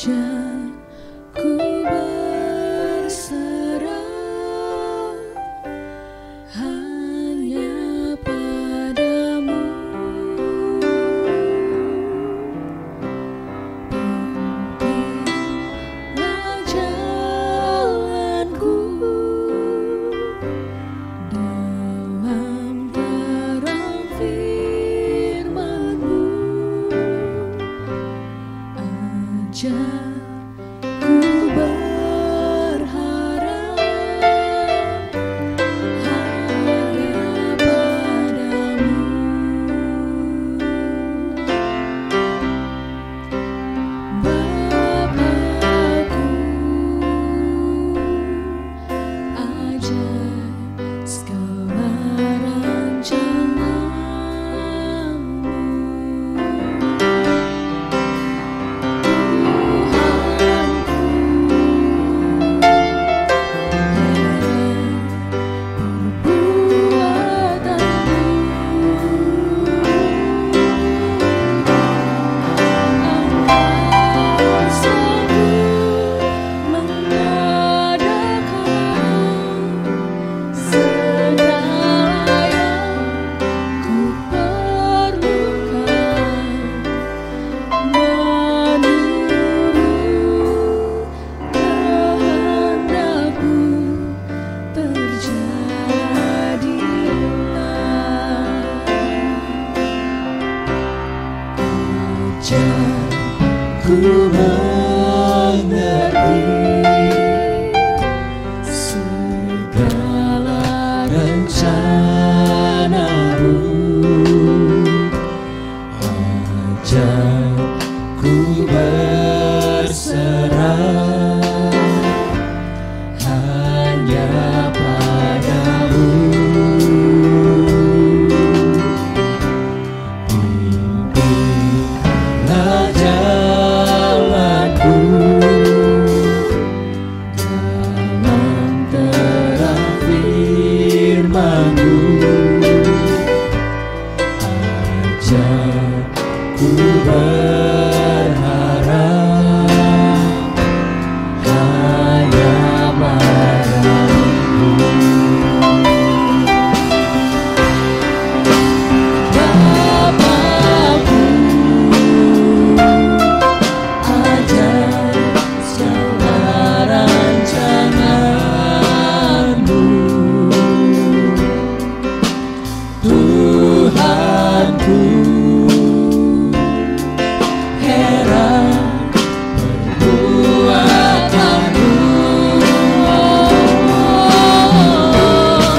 Ku berserah hanya padamu. Pimpinlah jalanku dalam terang firman-Mu. Ajar ku berharap hanya padamu. Bapakku, ajar segala rancangan-Mu. Ku mengerti segala rencana-Mu. Ajar ku berserah hanya padamu. Pimpinlah jalanku dalam terang firman-Mu. Ajar ku berharap hanya padamu. Bapakku, ajar segala rancangan-Mu. Tuhanku, heran perbuatan-Mu.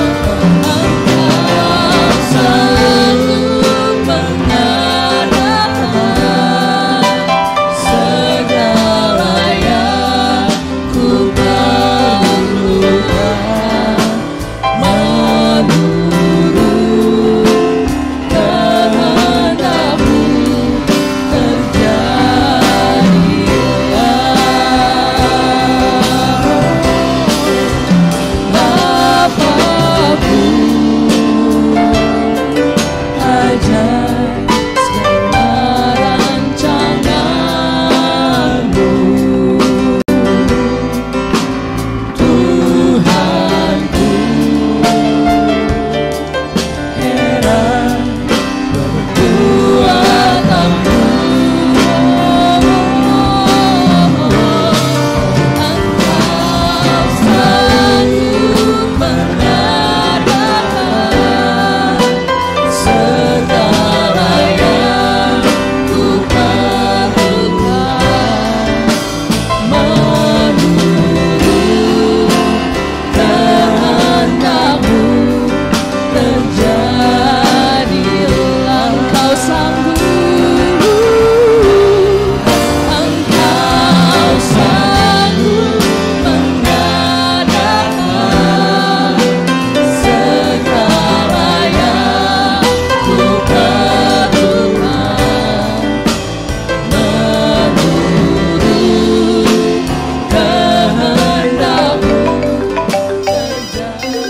Engkau selalu mengadakan segala yang ku perlukan menurut kehendak-Mu terjadilah. Bapakku, ajar segala rancangan-Mu. Tuhanku, heran perbuatan-Mu. Engkau selalu mengadakan segala yang ku perlukan menurut kehendak-Mu terjadilah. Engkau sanggup, Engkau sanggup mengadakan segala yang ku perlukan menurut kehendak-Mu terjadi.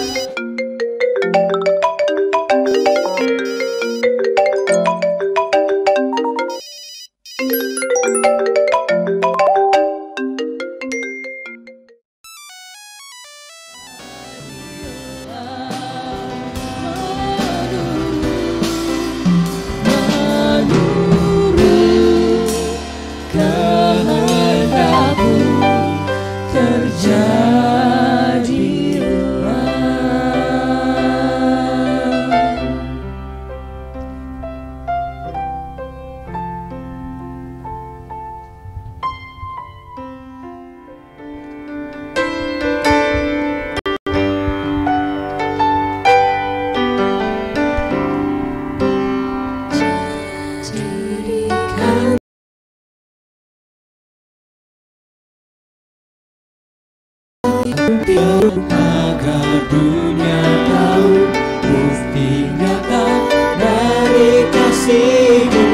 agar dunia tahu bukti nyata dari kasih-Mu.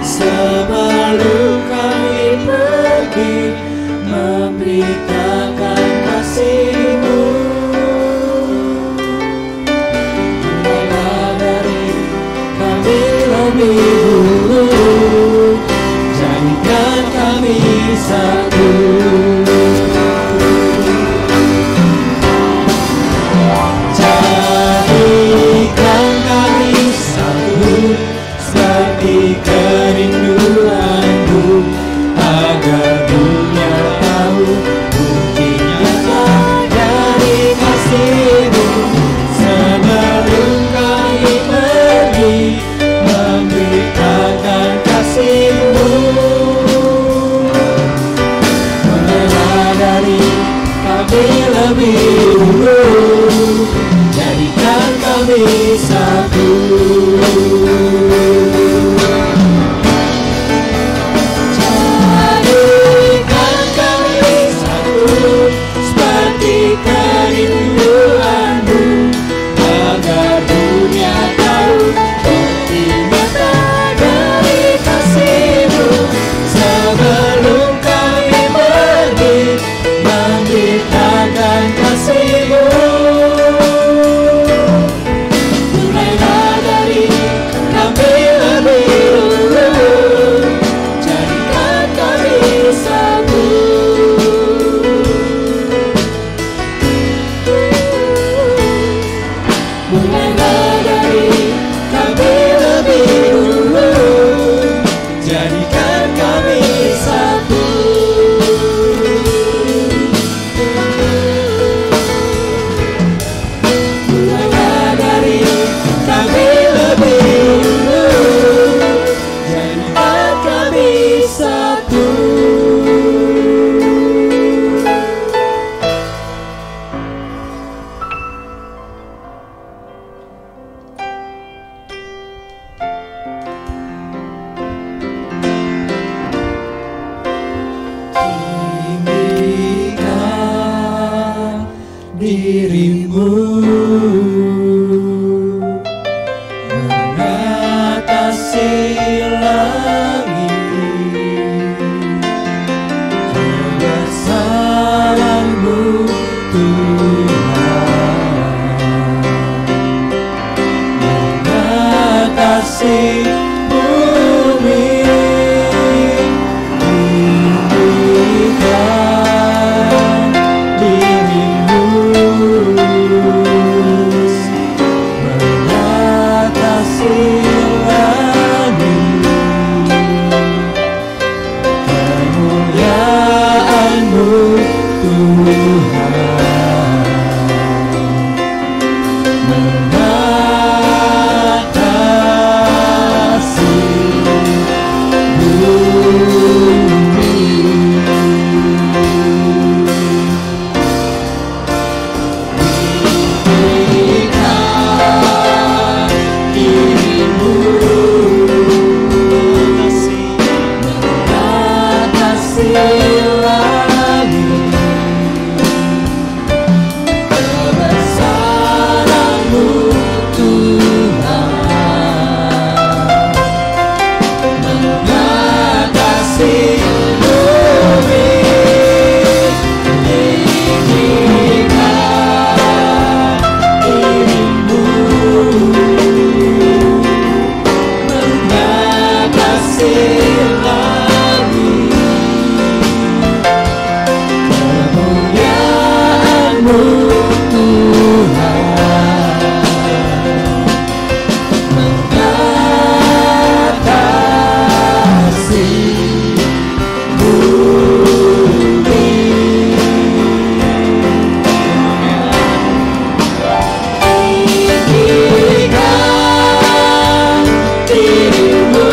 Sebelum kami pergi memberitakan kasih-Mu, mulailah dari kami lebih dulu, jadikan kami satu. Jadikan kami satu seperti kerinduan-Mu, agar dunia tahu bukti nyata dari kasih-Mu. Sebelum kami pergi memberitakan kasih-Mu, mulailah dari kami lebih dulu, jadikan kami satu. Jadikan kami satu seperti kerinduan-Mu, agar dunia tahu bukti nyata dari kasih-Mu. Sebelum kami pergi memberitakan kasih-Mu, mulailah dari kami lebih dulu, jadikan kami satu. Mulailah dari kami lebih dulu, jadikan kami satu. Mulailah dari kami lebih dulu, jadikan kami satu. Tinggikan diri-Mu mengatasi langit, kebesaran-Mu Tuhan mengatasi bumi. Tinggikan diri-Mu mengatasi langit, kemuliaan-Mu Tuhan mengatasi bumi. Tinggikan diri-Mu mengatasi langit, kebesaran-Mu Tuhan mengatasi bumi. Tinggikan diri-Mu mengatasi langit, kemuliaan-Mu Tuhan mengatasi bumi. Tinggikan diri-Mu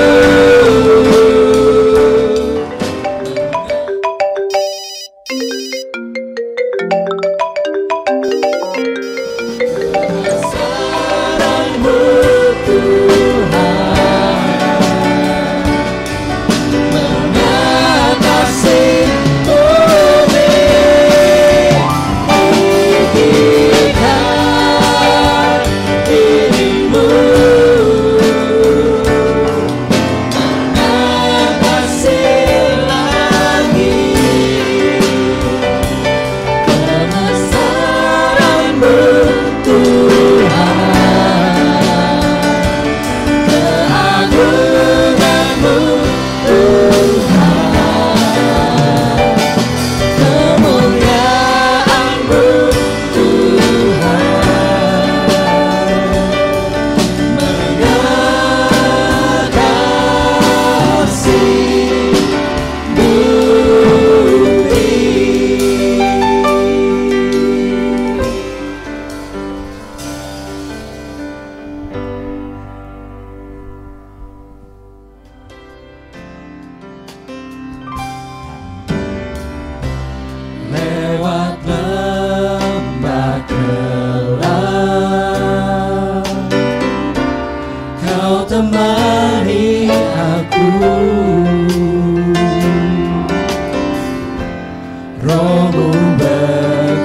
Rohmu bekerja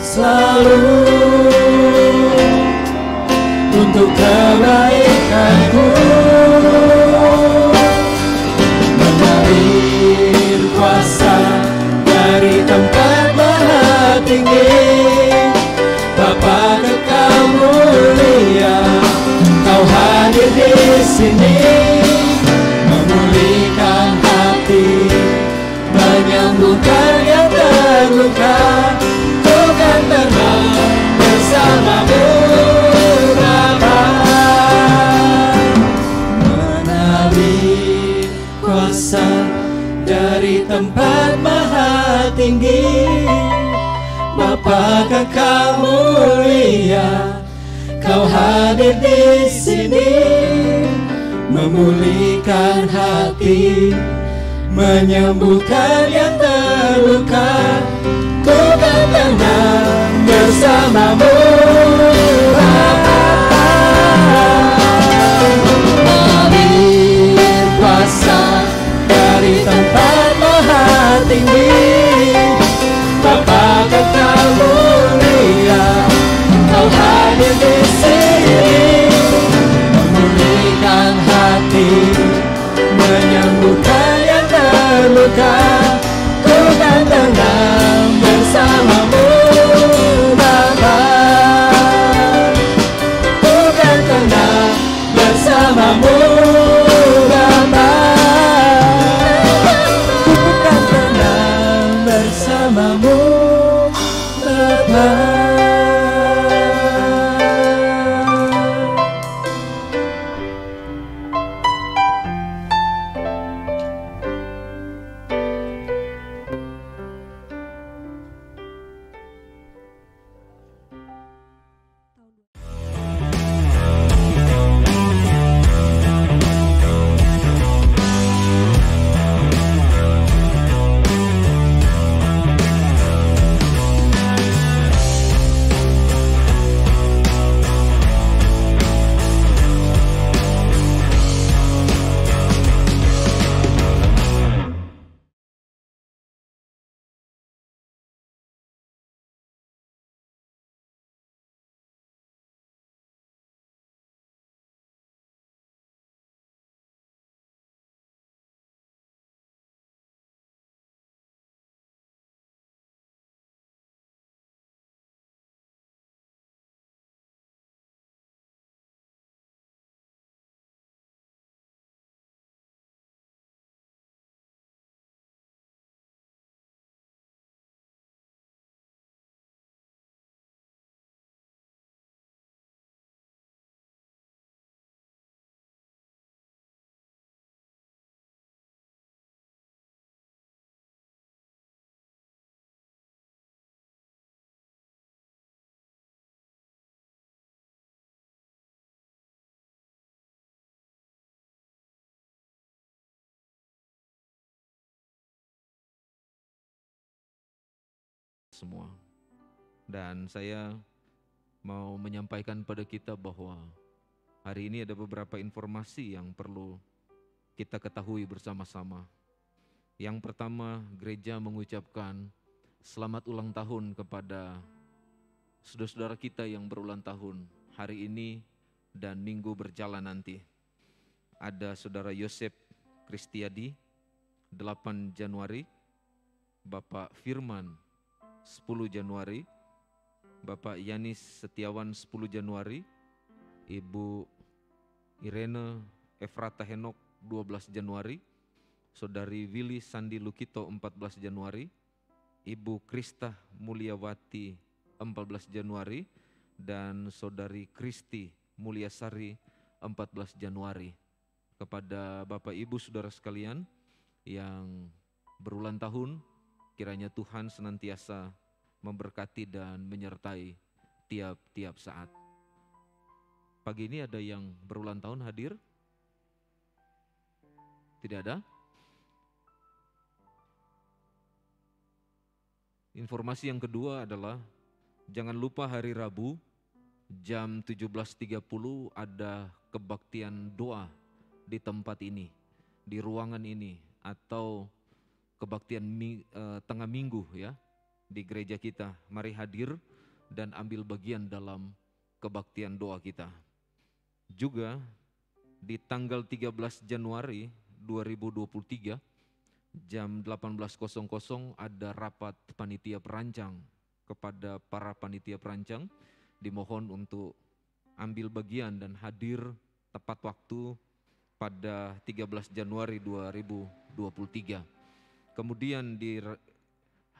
selalu untuk kebaikanku, mengalir kuasa dari tempat maha tinggi. Bapa Kekal mulia, Kau hadir di sini, memulihkan hati, menyembuhkan yang terluka. Ku kan tenang bersamamu Bapa, mengalir kuasa dari tempat maha tinggi. Bapa Kekal mulia, Kau hadir di sini, memulihkan hati, menyembuhkan yang terluka. Ku kan tenang bersamamu Bapa, mengalir kuasa dari tempat maha tinggi. Bapa Kekal mulia, Kau hadir di sini, memulihkan hati, menyembuhkan yang terluka. Ku kan tenang bersamamu Bapa, ku kan tenang bersamamu Bapa, ku kan tenang bersamamu Bapa. Semua. Dan saya mau menyampaikan pada kita bahwa hari ini ada beberapa informasi yang perlu kita ketahui bersama-sama. Yang pertama, gereja mengucapkan selamat ulang tahun kepada saudara-saudara kita yang berulang tahun hari ini dan minggu berjalan nanti. Ada saudara Yosep Kristiadi 8 Januari, Bapak Firman 10 Januari, Bapak Yanis Setiawan 10 Januari, Ibu Irene Efrata Henok 12 Januari, Saudari Willy Sandi Lukito 14 Januari, Ibu Krista Mulyawati 14 Januari, dan Saudari Kristi Mulyasari 14 Januari. Kepada Bapak Ibu Saudara sekalian yang berulang tahun, kiranya Tuhan senantiasa memberkati dan menyertai tiap-tiap saat. Pagi ini ada yang berulang tahun hadir? Tidak ada? Informasi yang kedua adalah jangan lupa hari Rabu jam 17.30 ada kebaktian doa di tempat ini, di ruangan ini, atau kebaktian tengah minggu ya di gereja kita. Mari hadir dan ambil bagian dalam kebaktian doa kita. Juga di tanggal 13 Januari 2023 jam 18.00 ada rapat panitia perancang. Kepada para panitia perancang dimohon untuk ambil bagian dan hadir tepat waktu pada 13 Januari 2023. Kemudian di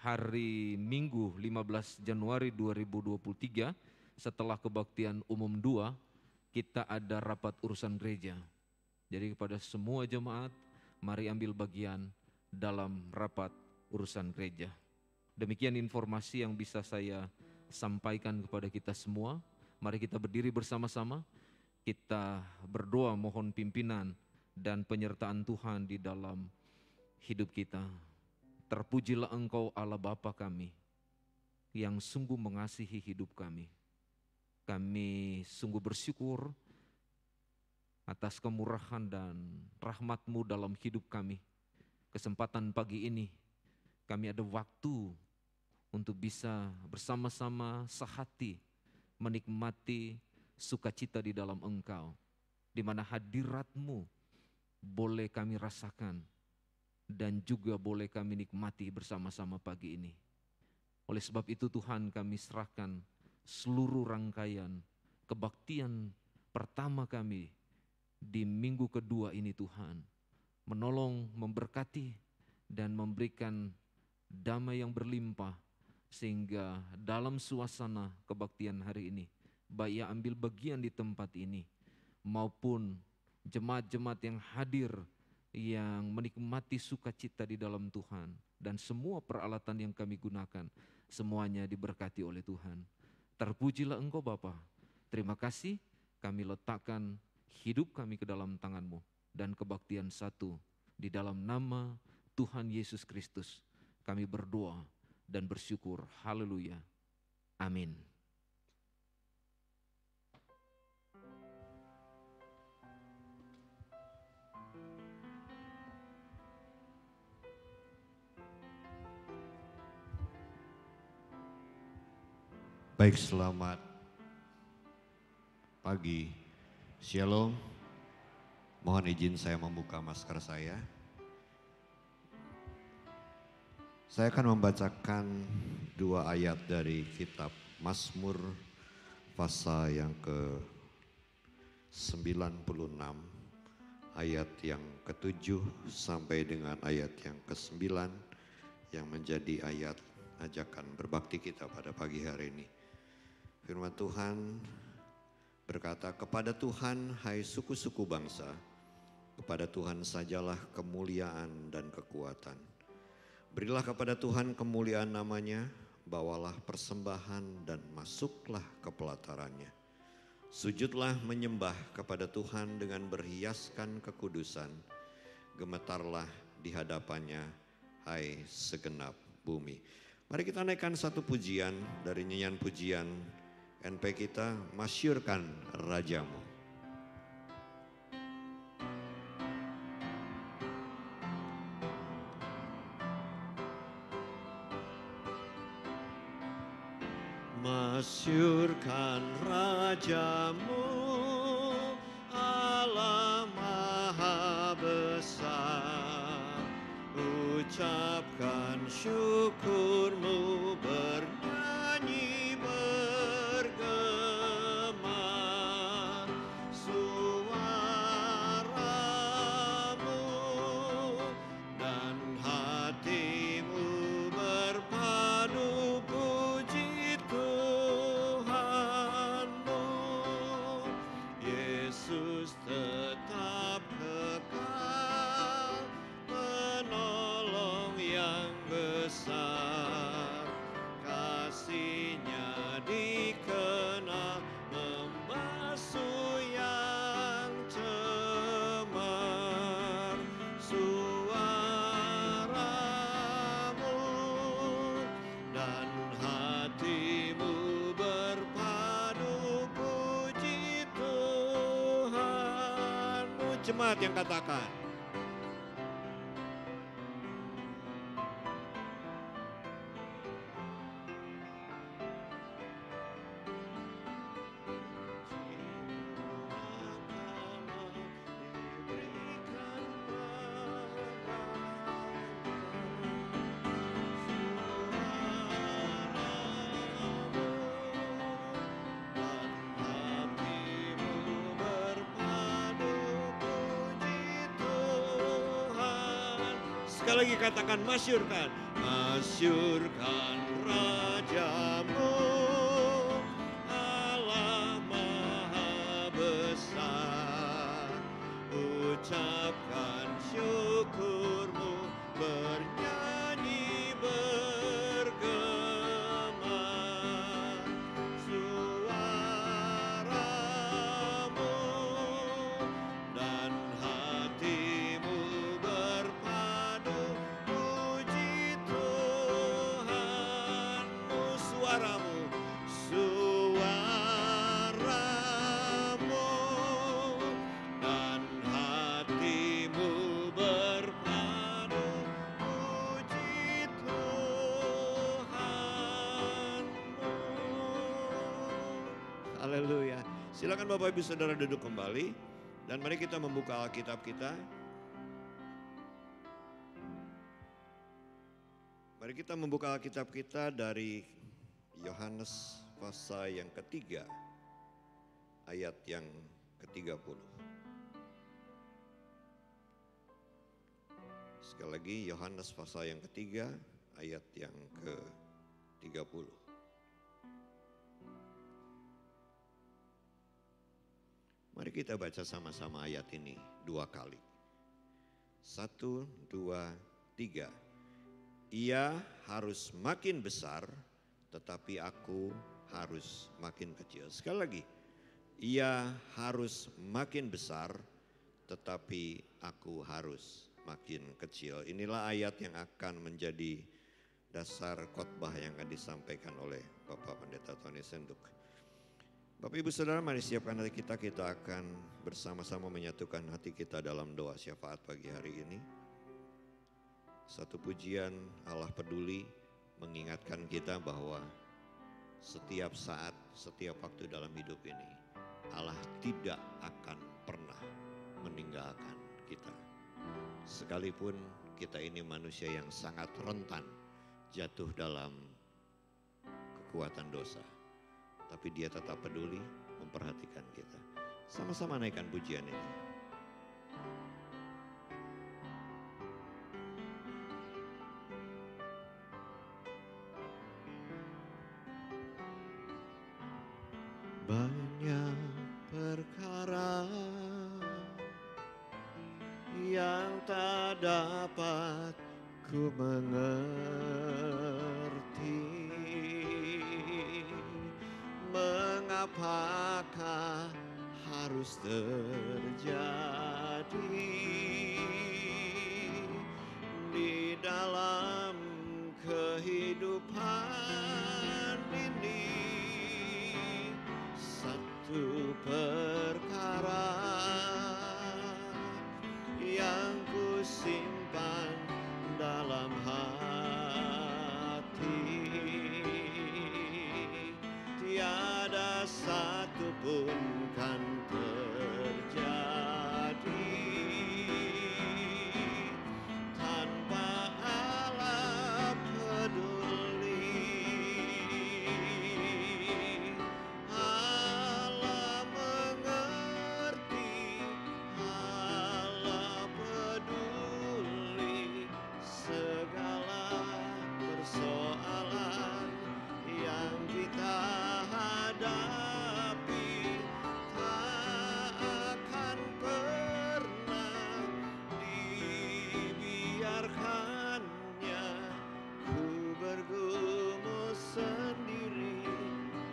hari Minggu 15 Januari 2023 setelah kebaktian umum 2 kita ada rapat urusan gereja. Jadi kepada semua jemaat mari ambil bagian dalam rapat urusan gereja. Demikian informasi yang bisa saya sampaikan kepada kita semua. Mari kita berdiri bersama-sama, kita berdoa mohon pimpinan dan penyertaan Tuhan di dalam hidup kita. Terpujilah Engkau Allah Bapa kami, yang sungguh mengasihi hidup kami. Kami sungguh bersyukur atas kemurahan dan rahmat-Mu dalam hidup kami. Kesempatan pagi ini kami ada waktu untuk bisa bersama-sama sehati menikmati sukacita di dalam Engkau, di mana hadirat-Mu boleh kami rasakan dan juga boleh kami nikmati bersama-sama pagi ini. Oleh sebab itu Tuhan, kami serahkan seluruh rangkaian kebaktian pertama kami di minggu kedua ini Tuhan, menolong, memberkati dan memberikan damai yang berlimpah, sehingga dalam suasana kebaktian hari ini, baik yang ambil bagian di tempat ini maupun jemaat-jemaat yang hadir yang menikmati sukacita di dalam Tuhan, dan semua peralatan yang kami gunakan semuanya diberkati oleh Tuhan. Terpujilah Engkau Bapa. Terima kasih kami letakkan hidup kami ke dalam tangan-Mu dan kebaktian satu di dalam nama Tuhan Yesus Kristus kami berdoa dan bersyukur. Haleluya. Amin. Baik, selamat pagi. Shalom. Mohon izin saya membuka masker saya. Saya akan membacakan 2 ayat dari kitab Mazmur pasal yang ke-96 ayat yang ke-7 sampai dengan ayat yang ke-9 yang menjadi ayat ajakan berbakti kita pada pagi hari ini. Firman Tuhan berkata, kepada Tuhan hai suku-suku bangsa, kepada Tuhan sajalah kemuliaan dan kekuatan. Berilah kepada Tuhan kemuliaan namanya, bawalah persembahan dan masuklah ke pelatarannya. Sujudlah menyembah kepada Tuhan dengan berhiaskan kekudusan, gemetarlah di hadapannya hai segenap bumi. Mari kita naikkan satu pujian dari nyanyian pujian NP kita, Masyurkan Rajamu. Masyurkan Rajamu, Allah Maha Besar. Ucapkan syukurmu, bernyanyi bergema. Suaramu dan hatimu berpadu puji Tuhanmu. Yesus tetap kekal, penolong yang besar. Kasih-Nya dikenal, membasuh yang cemar. Suaramu dan hatimu berpadu puji Tuhanmu. Jemaat yang katakan, Sekali lagi katakan masyurkan. Masyurkan Rajamu, Allah Maha Besar. Ucapkan syukurmu, bernyanyi bergema. Suaramu dan hatimu berpadu, puji Tuhanmu. Suaramu, suaramu dan hatimu berpadu, puji Tuhanmu. Haleluya. Silakan Bapak Ibu Saudara duduk kembali dan mari kita membuka Alkitab kita. Mari kita membuka Alkitab kita dari Yohanes pasal yang ketiga, ayat yang ke-30. Sekali lagi Yohanes pasal yang ketiga, ayat yang ke-30. Mari kita baca sama-sama ayat ini 2 kali. 1, 2, 3. Ia harus makin besar, tetapi aku harus makin kecil. Sekali lagi, ia harus makin besar, tetapi aku harus makin kecil. Inilah ayat yang akan menjadi dasar khotbah yang akan disampaikan oleh Bapak Pendeta Tony Senduk. Bapak Ibu Saudara, mari siapkan hati kita akan bersama-sama menyatukan hati kita dalam doa syafaat pagi hari ini. Satu pujian, Allah peduli, mengingatkan kita bahwa setiap saat, setiap waktu dalam hidup ini, Allah tidak akan pernah meninggalkan kita. Sekalipun kita ini manusia yang sangat rentan jatuh dalam kekuatan dosa, tapi Dia tetap peduli, memperhatikan kita. Sama-sama naikkan pujian ini. Banyak perkara yang tak dapat ku mengerti. Mengapakah harus terjadi di dalam kehidupan ini? Satu perkara yang ku simpan dalam hati, tiada satu pun kan terjadi tanpa Allah peduli. Allah mengerti, Allah peduli segala persoalan yang kita hadapi. Tak akan pernah dibiarkannya ku bergumul sendiri,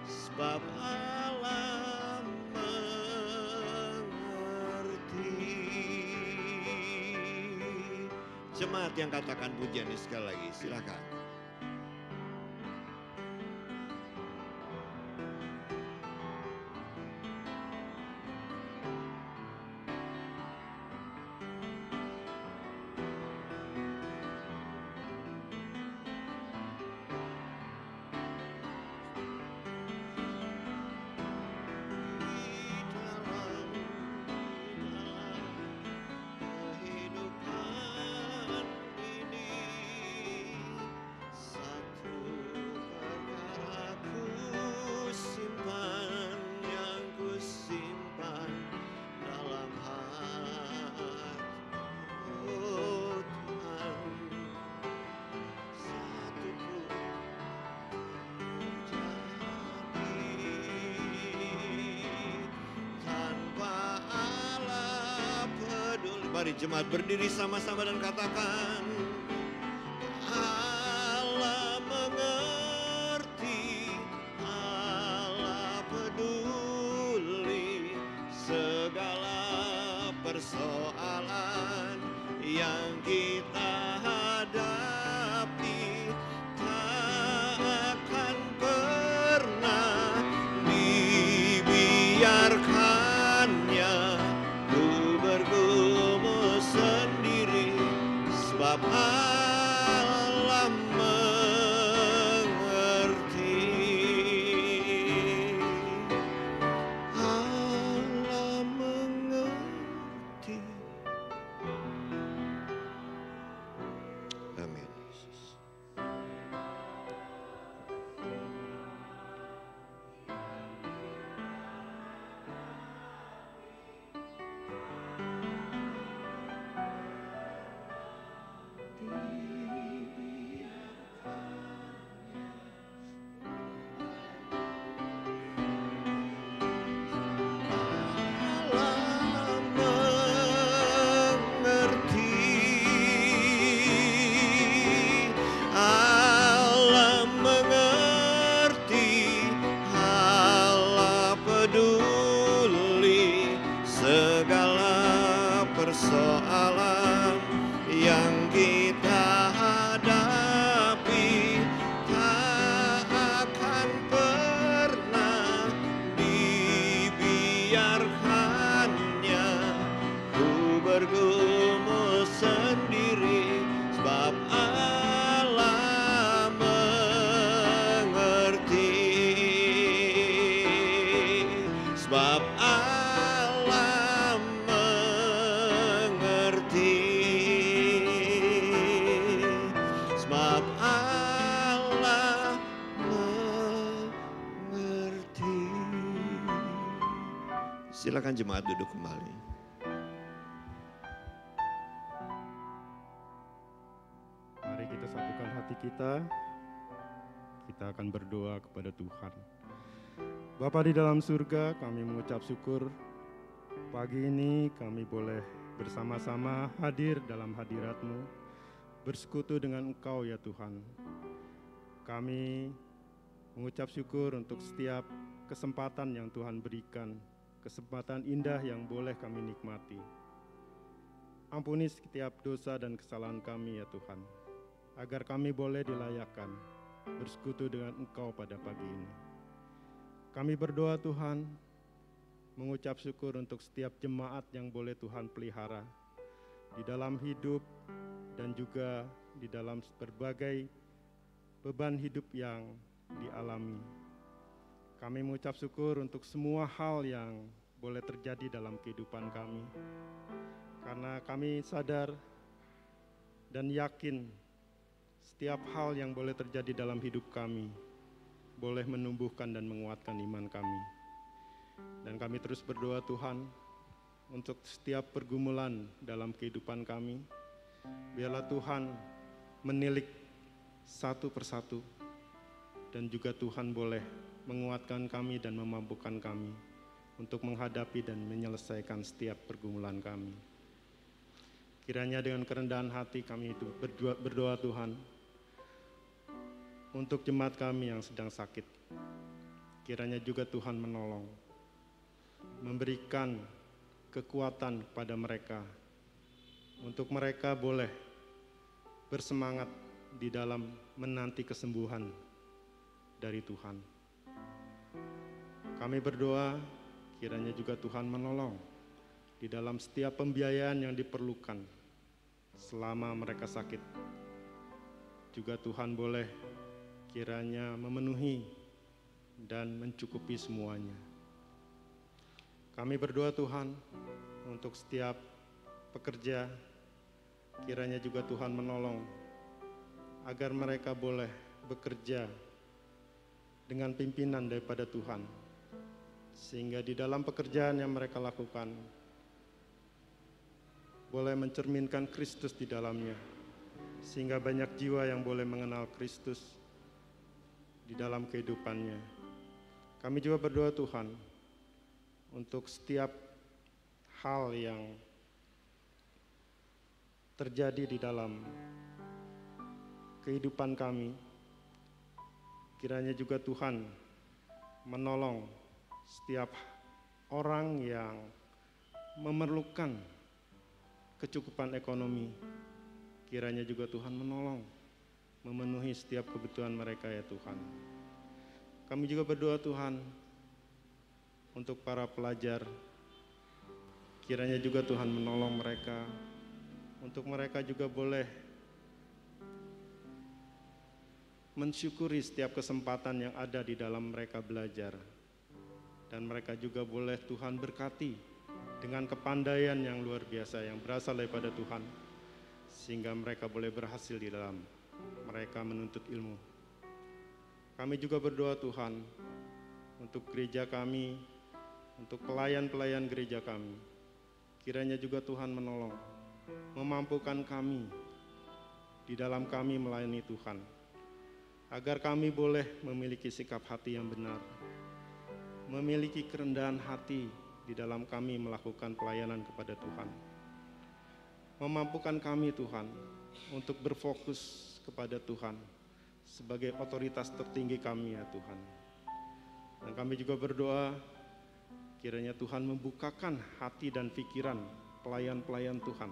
sebab Allah mengerti. Jemaat yang katakan pujian ini sekali lagi, silakan. Kehidupan ini Mari jemaat berdiri sama-sama dan katakan, Allah mengerti, Allah peduli segala persoalan yang kita hadapi. Tak akan pernah dibiarkannya ku bergumul sendiri, sebab Allah mengerti. Allah mengerti. Amin. Allah mengerti, Allah mengerti, Allah peduli segala persoalan yang kita hadapi. Tak akan pernah dibiarkannya ku bergumul sendiri, sebab Allah mengerti, sebab Allah mengerti, sebab Allah mengerti. Silakan jemaat duduk kembali. Mari kita satukan hati kita. Kita akan berdoa kepada Tuhan. Bapa di dalam surga, kami mengucap syukur pagi ini kami boleh bersama-sama hadir dalam hadirat-Mu, bersekutu dengan Engkau ya Tuhan. Kami mengucap syukur untuk setiap kesempatan yang Tuhan berikan, kesempatan indah yang boleh kami nikmati. Ampuni setiap dosa dan kesalahan kami ya Tuhan, agar kami boleh dilayakkan bersekutu dengan Engkau pada pagi ini. Kami berdoa Tuhan, mengucap syukur untuk setiap jemaat yang boleh Tuhan pelihara di dalam hidup dan juga di dalam berbagai beban hidup yang dialami. Kami mengucap syukur untuk semua hal yang boleh terjadi dalam kehidupan kami, karena kami sadar dan yakin setiap hal yang boleh terjadi dalam hidup kami boleh menumbuhkan dan menguatkan iman kami. Dan kami terus berdoa Tuhan untuk setiap pergumulan dalam kehidupan kami, biarlah Tuhan menilik satu persatu, dan juga Tuhan boleh menguatkan kami dan memampukan kami untuk menghadapi dan menyelesaikan setiap pergumulan kami. Kiranya dengan kerendahan hati kami itu berdoa Tuhan untuk jemaat kami yang sedang sakit. Kiranya juga Tuhan menolong, memberikan kekuatan kepada mereka, untuk mereka boleh bersemangat di dalam menanti kesembuhan dari Tuhan. Kami berdoa kiranya juga Tuhan menolong di dalam setiap pembiayaan yang diperlukan selama mereka sakit. Juga Tuhan boleh kiranya memenuhi dan mencukupi semuanya. Kami berdoa Tuhan untuk setiap pekerja, kiranya juga Tuhan menolong agar mereka boleh bekerja dengan pimpinan daripada Tuhan, sehingga di dalam pekerjaan yang mereka lakukan boleh mencerminkan Kristus di dalamnya, sehingga banyak jiwa yang boleh mengenal Kristus di dalam kehidupannya. Kami juga berdoa Tuhan untuk setiap hal yang terjadi di dalam kehidupan kami, kiranya juga Tuhan menolong setiap orang yang memerlukan kecukupan ekonomi. Kiranya juga Tuhan menolong, memenuhi setiap kebutuhan mereka ya Tuhan. Kami juga berdoa Tuhan untuk para pelajar. Kiranya juga Tuhan menolong mereka, untuk mereka juga boleh mensyukuri setiap kesempatan yang ada di dalam mereka belajar. Dan mereka juga boleh Tuhan berkati dengan kepandaian yang luar biasa yang berasal daripada Tuhan, sehingga mereka boleh berhasil di dalam mereka menuntut ilmu. Kami juga berdoa Tuhan untuk gereja kami, untuk pelayan-pelayan gereja kami. Kiranya juga Tuhan menolong, memampukan kami di dalam kami melayani Tuhan, agar kami boleh memiliki sikap hati yang benar, memiliki kerendahan hati di dalam kami melakukan pelayanan kepada Tuhan. Memampukan kami Tuhan untuk berfokus kepada Tuhan sebagai otoritas tertinggi kami ya Tuhan. Dan kami juga berdoa kiranya Tuhan membukakan hati dan pikiran pelayan-pelayan Tuhan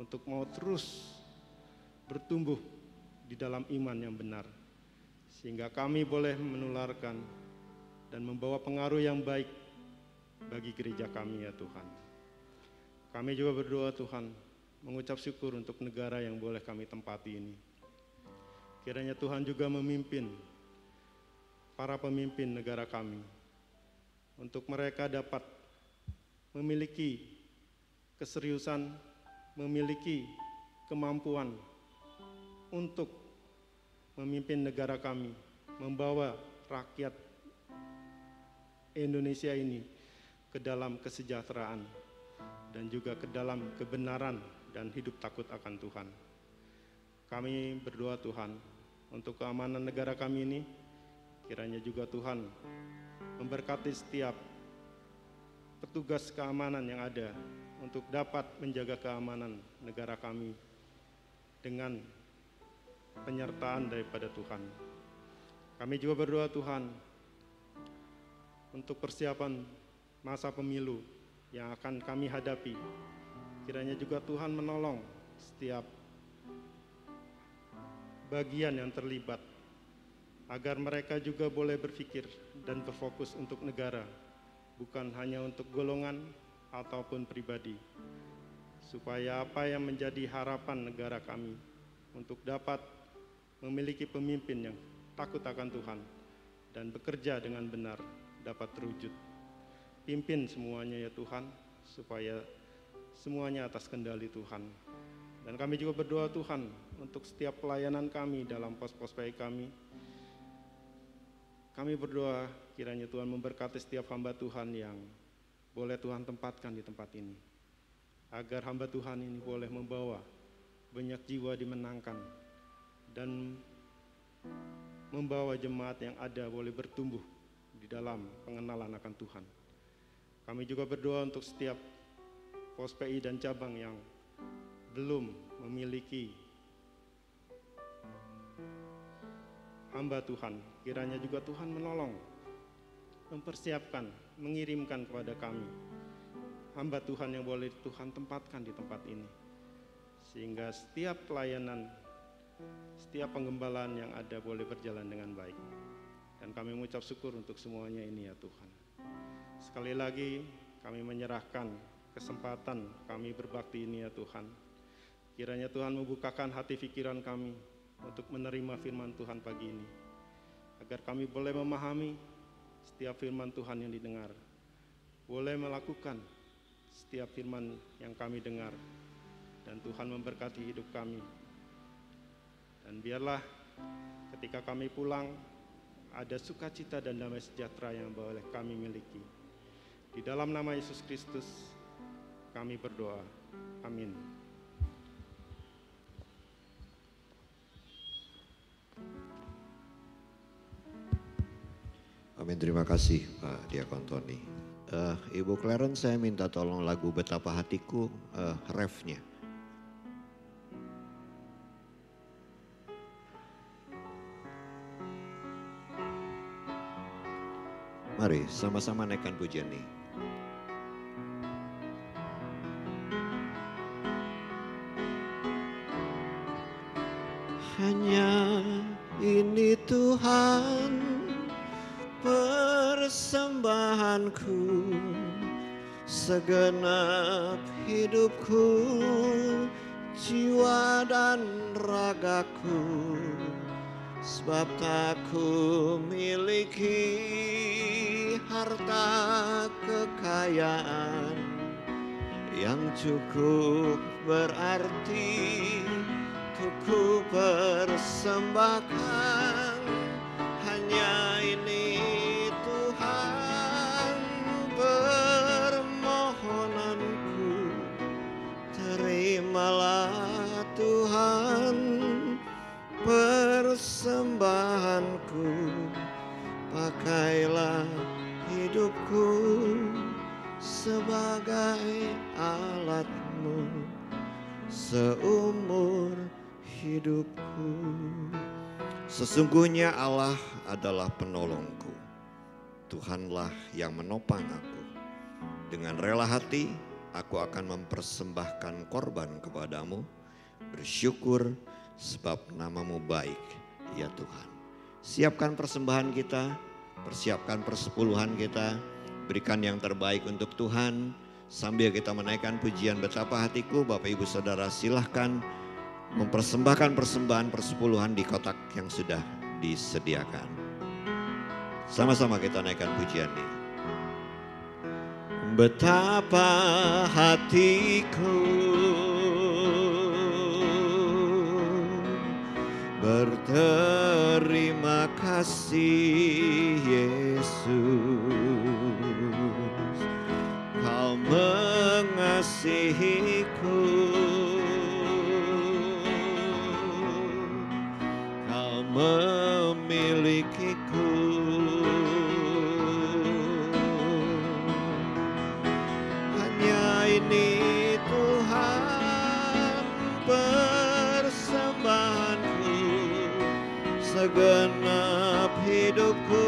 untuk mau terus bertumbuh di dalam iman yang benar, sehingga kami boleh menularkan dan membawa pengaruh yang baik bagi gereja kami ya Tuhan. Kami juga berdoa Tuhan, mengucap syukur untuk negara yang boleh kami tempati ini. Kiranya Tuhan juga memimpin para pemimpin negara kami, untuk mereka dapat memiliki keseriusan, memiliki kemampuan untuk memimpin negara kami, membawa rakyat Indonesia ini ke dalam kesejahteraan dan juga ke dalam kebenaran dan hidup takut akan Tuhan. Kami berdoa Tuhan untuk keamanan negara kami ini, kiranya juga Tuhan memberkati setiap petugas keamanan yang ada untuk dapat menjaga keamanan negara kami dengan penyertaan daripada Tuhan. Kami juga berdoa Tuhan untuk persiapan masa pemilu yang akan kami hadapi. Kiranya juga Tuhan menolong setiap bagian yang terlibat, agar mereka juga boleh berpikir dan berfokus untuk negara, bukan hanya untuk golongan ataupun pribadi, supaya apa yang menjadi harapan negara kami untuk dapat memiliki pemimpin yang takut akan Tuhan dan bekerja dengan benar dapat terwujud. Pimpin semuanya ya Tuhan, supaya semuanya atas kendali Tuhan. Dan kami juga berdoa Tuhan untuk setiap pelayanan kami dalam pos-pos baik kami. Kami berdoa kiranya Tuhan memberkati setiap hamba Tuhan yang boleh Tuhan tempatkan di tempat ini, agar hamba Tuhan ini boleh membawa banyak jiwa dimenangkan dan membawa jemaat yang ada boleh bertumbuh di dalam pengenalan akan Tuhan. Kami juga berdoa untuk setiap pos PI dan cabang yang belum memiliki hamba Tuhan. Kiranya juga Tuhan menolong, mempersiapkan, mengirimkan kepada kami hamba Tuhan yang boleh Tuhan tempatkan di tempat ini, sehingga setiap pelayanan, setiap penggembalaan yang ada boleh berjalan dengan baik. Dan kami mengucap syukur untuk semuanya ini ya Tuhan. Sekali lagi kami menyerahkan kesempatan kami berbakti ini ya Tuhan. Kiranya Tuhan membukakan hati pikiran kami untuk menerima firman Tuhan pagi ini, agar kami boleh memahami setiap firman Tuhan yang didengar, boleh melakukan setiap firman yang kami dengar, dan Tuhan memberkati hidup kami. Dan biarlah ketika kami pulang ada sukacita dan damai sejahtera yang boleh kami miliki. Di dalam nama Yesus Kristus kami berdoa. Amin. Amin, terima kasih Pak Diakon Tony. Ibu Clarence, saya minta tolong lagu Betapa Hatiku, refnya. Mari sama-sama naikkan pujian ini. Hanya ini Tuhan persembahanku, segenap hidupku, jiwa dan ragaku, sebab tak ku miliki harta kekayaan yang cukup berarti untuk ku persembahkan. Hanya ini Tuhan permohonanku, terimalah Tuhan persembahanku, pakailah hidupku sebagai alatmu seumur hidupku. Sesungguhnya Allah adalah penolongku, Tuhanlah yang menopang aku. Dengan rela hati aku akan mempersembahkan korban kepadamu, bersyukur sebab namamu baik ya Tuhan. Siapkan persembahan kita, persiapkan persepuluhan kita, berikan yang terbaik untuk Tuhan. Sambil kita menaikkan pujian betapa hatiku, Bapak Ibu Saudara silahkan mempersembahkan persembahan persepuluhan di kotak yang sudah disediakan. Sama-sama kita naikkan pujian ini. Betapa hatiku berterima kasih Yesus, Kau mengasihiku, Kau memilikiku. Hanya ini Tuhan persembahanku, segenap hidupku,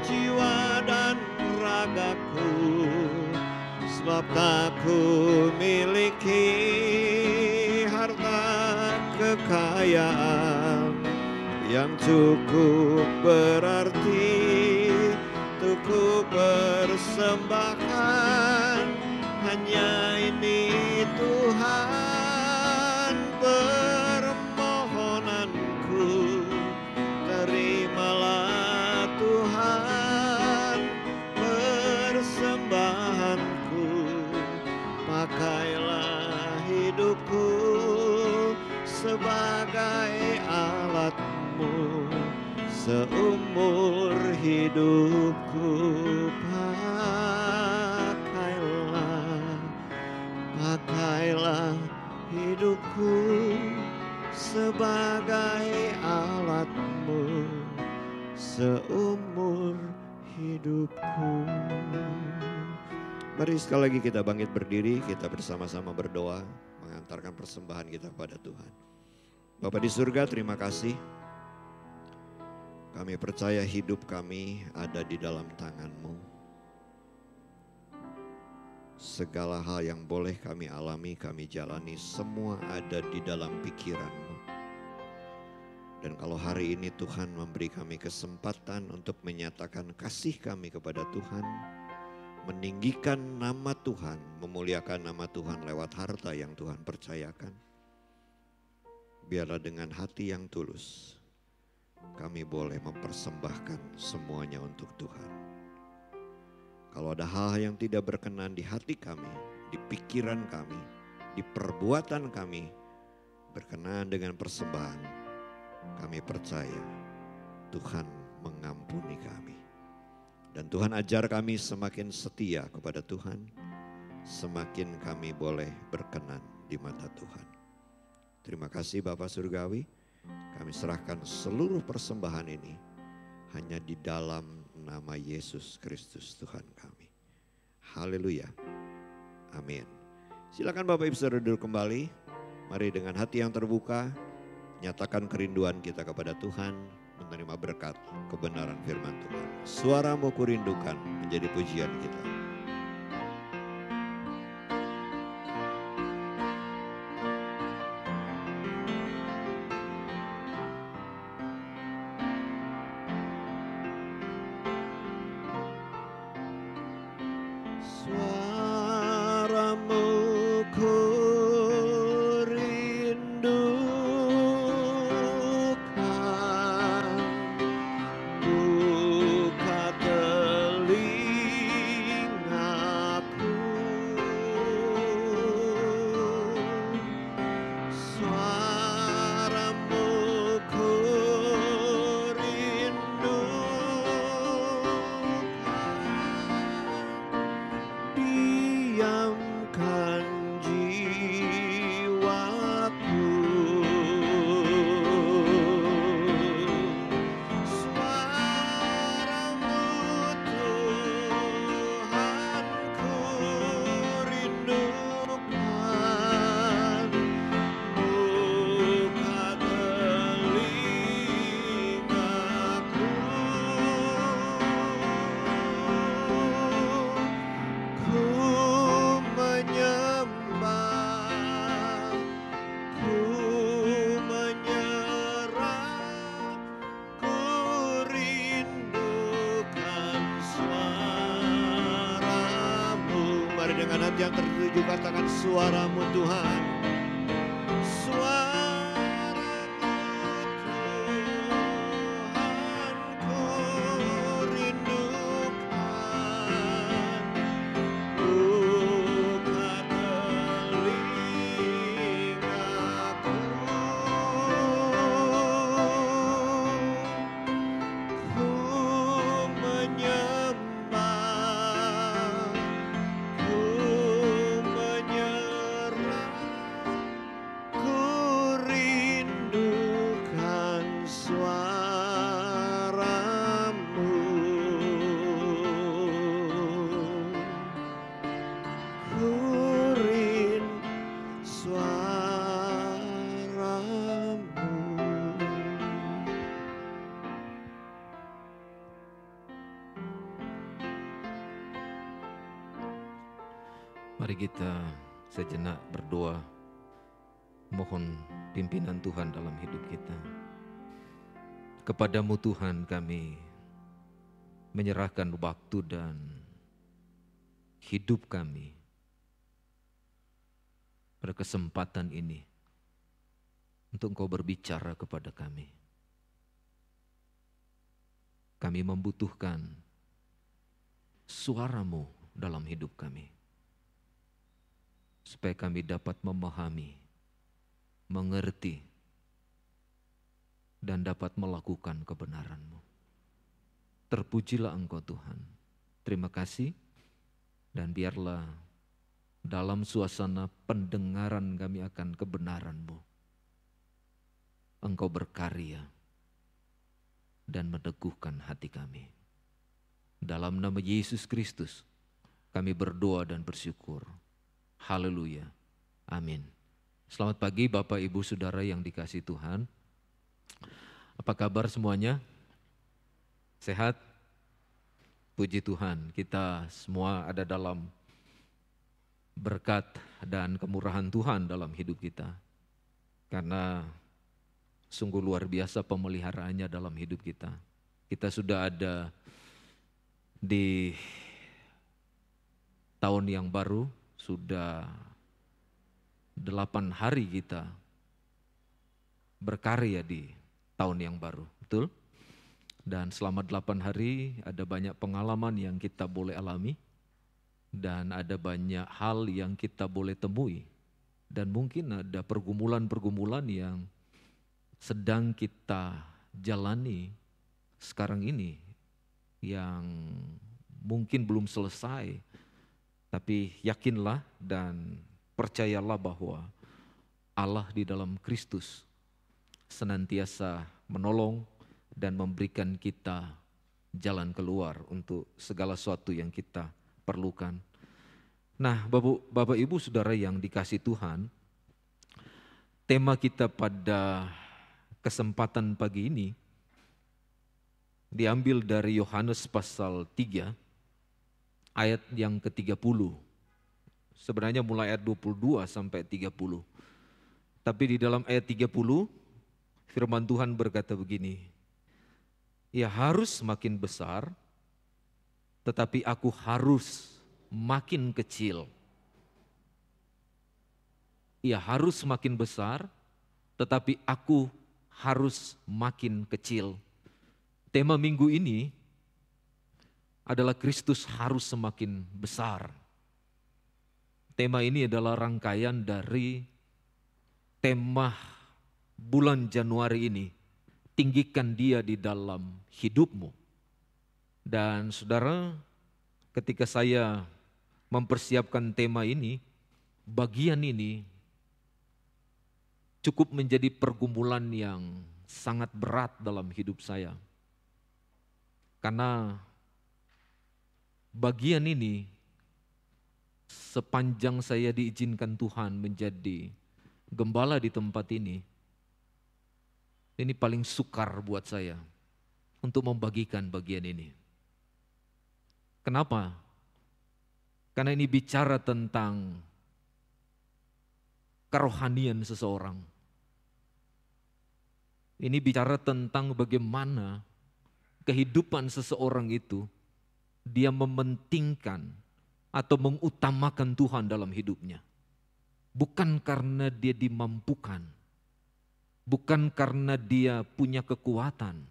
jiwa dan ragaku, sebab tak ku miliki harta kekayaan yang cukup berarti untuk ku persembahkan. Hanya ini Tuhan permohonanku, terimalah Tuhan persembahanku, pakailah hidupku sebagai alatmu seumur hidupku. Pakailah hidupku sebagai alatmu seumur hidupku. Mari sekali lagi kita bangkit berdiri, kita bersama-sama berdoa mengantarkan persembahan kita kepada Tuhan. Bapa di surga, terima kasih. Kami percaya hidup kami ada di dalam tangan-Mu. Segala hal yang boleh kami alami, kami jalani, semua ada di dalam pikiran-Mu. Dan kalau hari ini Tuhan memberi kami kesempatan untuk menyatakan kasih kami kepada Tuhan, meninggikan nama Tuhan, memuliakan nama Tuhan lewat harta yang Tuhan percayakan, biarlah dengan hati yang tulus kami boleh mempersembahkan semuanya untuk Tuhan. Kalau ada hal yang tidak berkenan di hati kami, di pikiran kami, di perbuatan kami, berkenan dengan persembahan, kami percaya Tuhan mengampuni kami. Dan Tuhan ajar kami semakin setia kepada Tuhan, semakin kami boleh berkenan di mata Tuhan. Terima kasih Bapa Surgawi, kami serahkan seluruh persembahan ini hanya di dalam nama Yesus Kristus Tuhan kami. Haleluya. Amin. Silakan Bapak Ibu Saudara duduk kembali. Mari dengan hati yang terbuka, nyatakan kerinduan kita kepada Tuhan. menerima berkat kebenaran firman Tuhan. Suaramu kurindukan menjadi pujian kita. Suaramu kurindukan, buka telingaku. Suaramu kurindukan, diamkan jiwaku. Suaramu Tuhan kurindukan, buka telingaku. Ku menyembah, ku menyerah, ku rindukan suaramu. Mari dengan hati yang tertuju katakan suaramu Tuhan. Suaramu Tuhan ku rindukan, buka telingaku. Ku menyembah, ku menyerah, ku rindukan suaramu. Ku rindu suaramu. Mari kita sejenak berdoa, mohon pimpinan Tuhan dalam hidup kita. Kepadamu Tuhan kami menyerahkan waktu dan hidup kami pada kesempatan ini untuk Engkau berbicara kepada kami. Kami membutuhkan suara-Mu dalam hidup kami, supaya kami dapat memahami, mengerti, dan dapat melakukan kebenaran-Mu. Terpujilah Engkau Tuhan. Terima kasih, dan biarlah dalam suasana pendengaran kami akan kebenaran-Mu, Engkau berkarya dan meneguhkan hati kami. Dalam nama Yesus Kristus kami berdoa dan bersyukur. Haleluya. Amin. Selamat pagi Bapak Ibu Saudara yang dikasihi Tuhan. Apa kabar semuanya? Sehat? Puji Tuhan, kita semua ada dalam berkat dan kemurahan Tuhan dalam hidup kita. Karena sungguh luar biasa pemeliharaannya dalam hidup kita. Kita sudah ada di tahun yang baru, sudah 8 hari kita berkarya di tahun yang baru, betul? Dan selama 8 hari ada banyak pengalaman yang kita boleh alami, dan ada banyak hal yang kita boleh temui, dan mungkin ada pergumulan-pergumulan yang sedang kita jalani sekarang ini yang mungkin belum selesai, tapi yakinlah dan percayalah bahwa Allah di dalam Kristus senantiasa menolong dan memberikan kita jalan keluar untuk segala sesuatu yang kita perlukan. Nah, Bapak Ibu Saudara yang dikasihi Tuhan, tema kita pada kesempatan pagi ini diambil dari Yohanes pasal 3 ayat yang ke-30. Sebenarnya mulai ayat 22 sampai 30. Tapi di dalam ayat 30 firman Tuhan berkata begini, ia harus makin besar, tetapi aku harus makin kecil. Ia harus makin besar, tetapi aku harus makin kecil. Tema minggu ini adalah Kristus harus semakin besar. Tema ini adalah rangkaian dari tema bulan Januari ini, tinggikan Dia di dalam hidupmu. Dan saudara, ketika saya mempersiapkan tema ini, bagian ini cukup menjadi pergumulan yang sangat berat dalam hidup saya. Karena bagian ini sepanjang saya diizinkan Tuhan menjadi gembala di tempat ini paling sukar buat saya untuk membagikan bagian ini. Kenapa? Karena ini bicara tentang kerohanian seseorang. Ini bicara tentang bagaimana kehidupan seseorang itu dia mementingkan atau mengutamakan Tuhan dalam hidupnya. Bukan karena dia dimampukan, bukan karena dia punya kekuatan,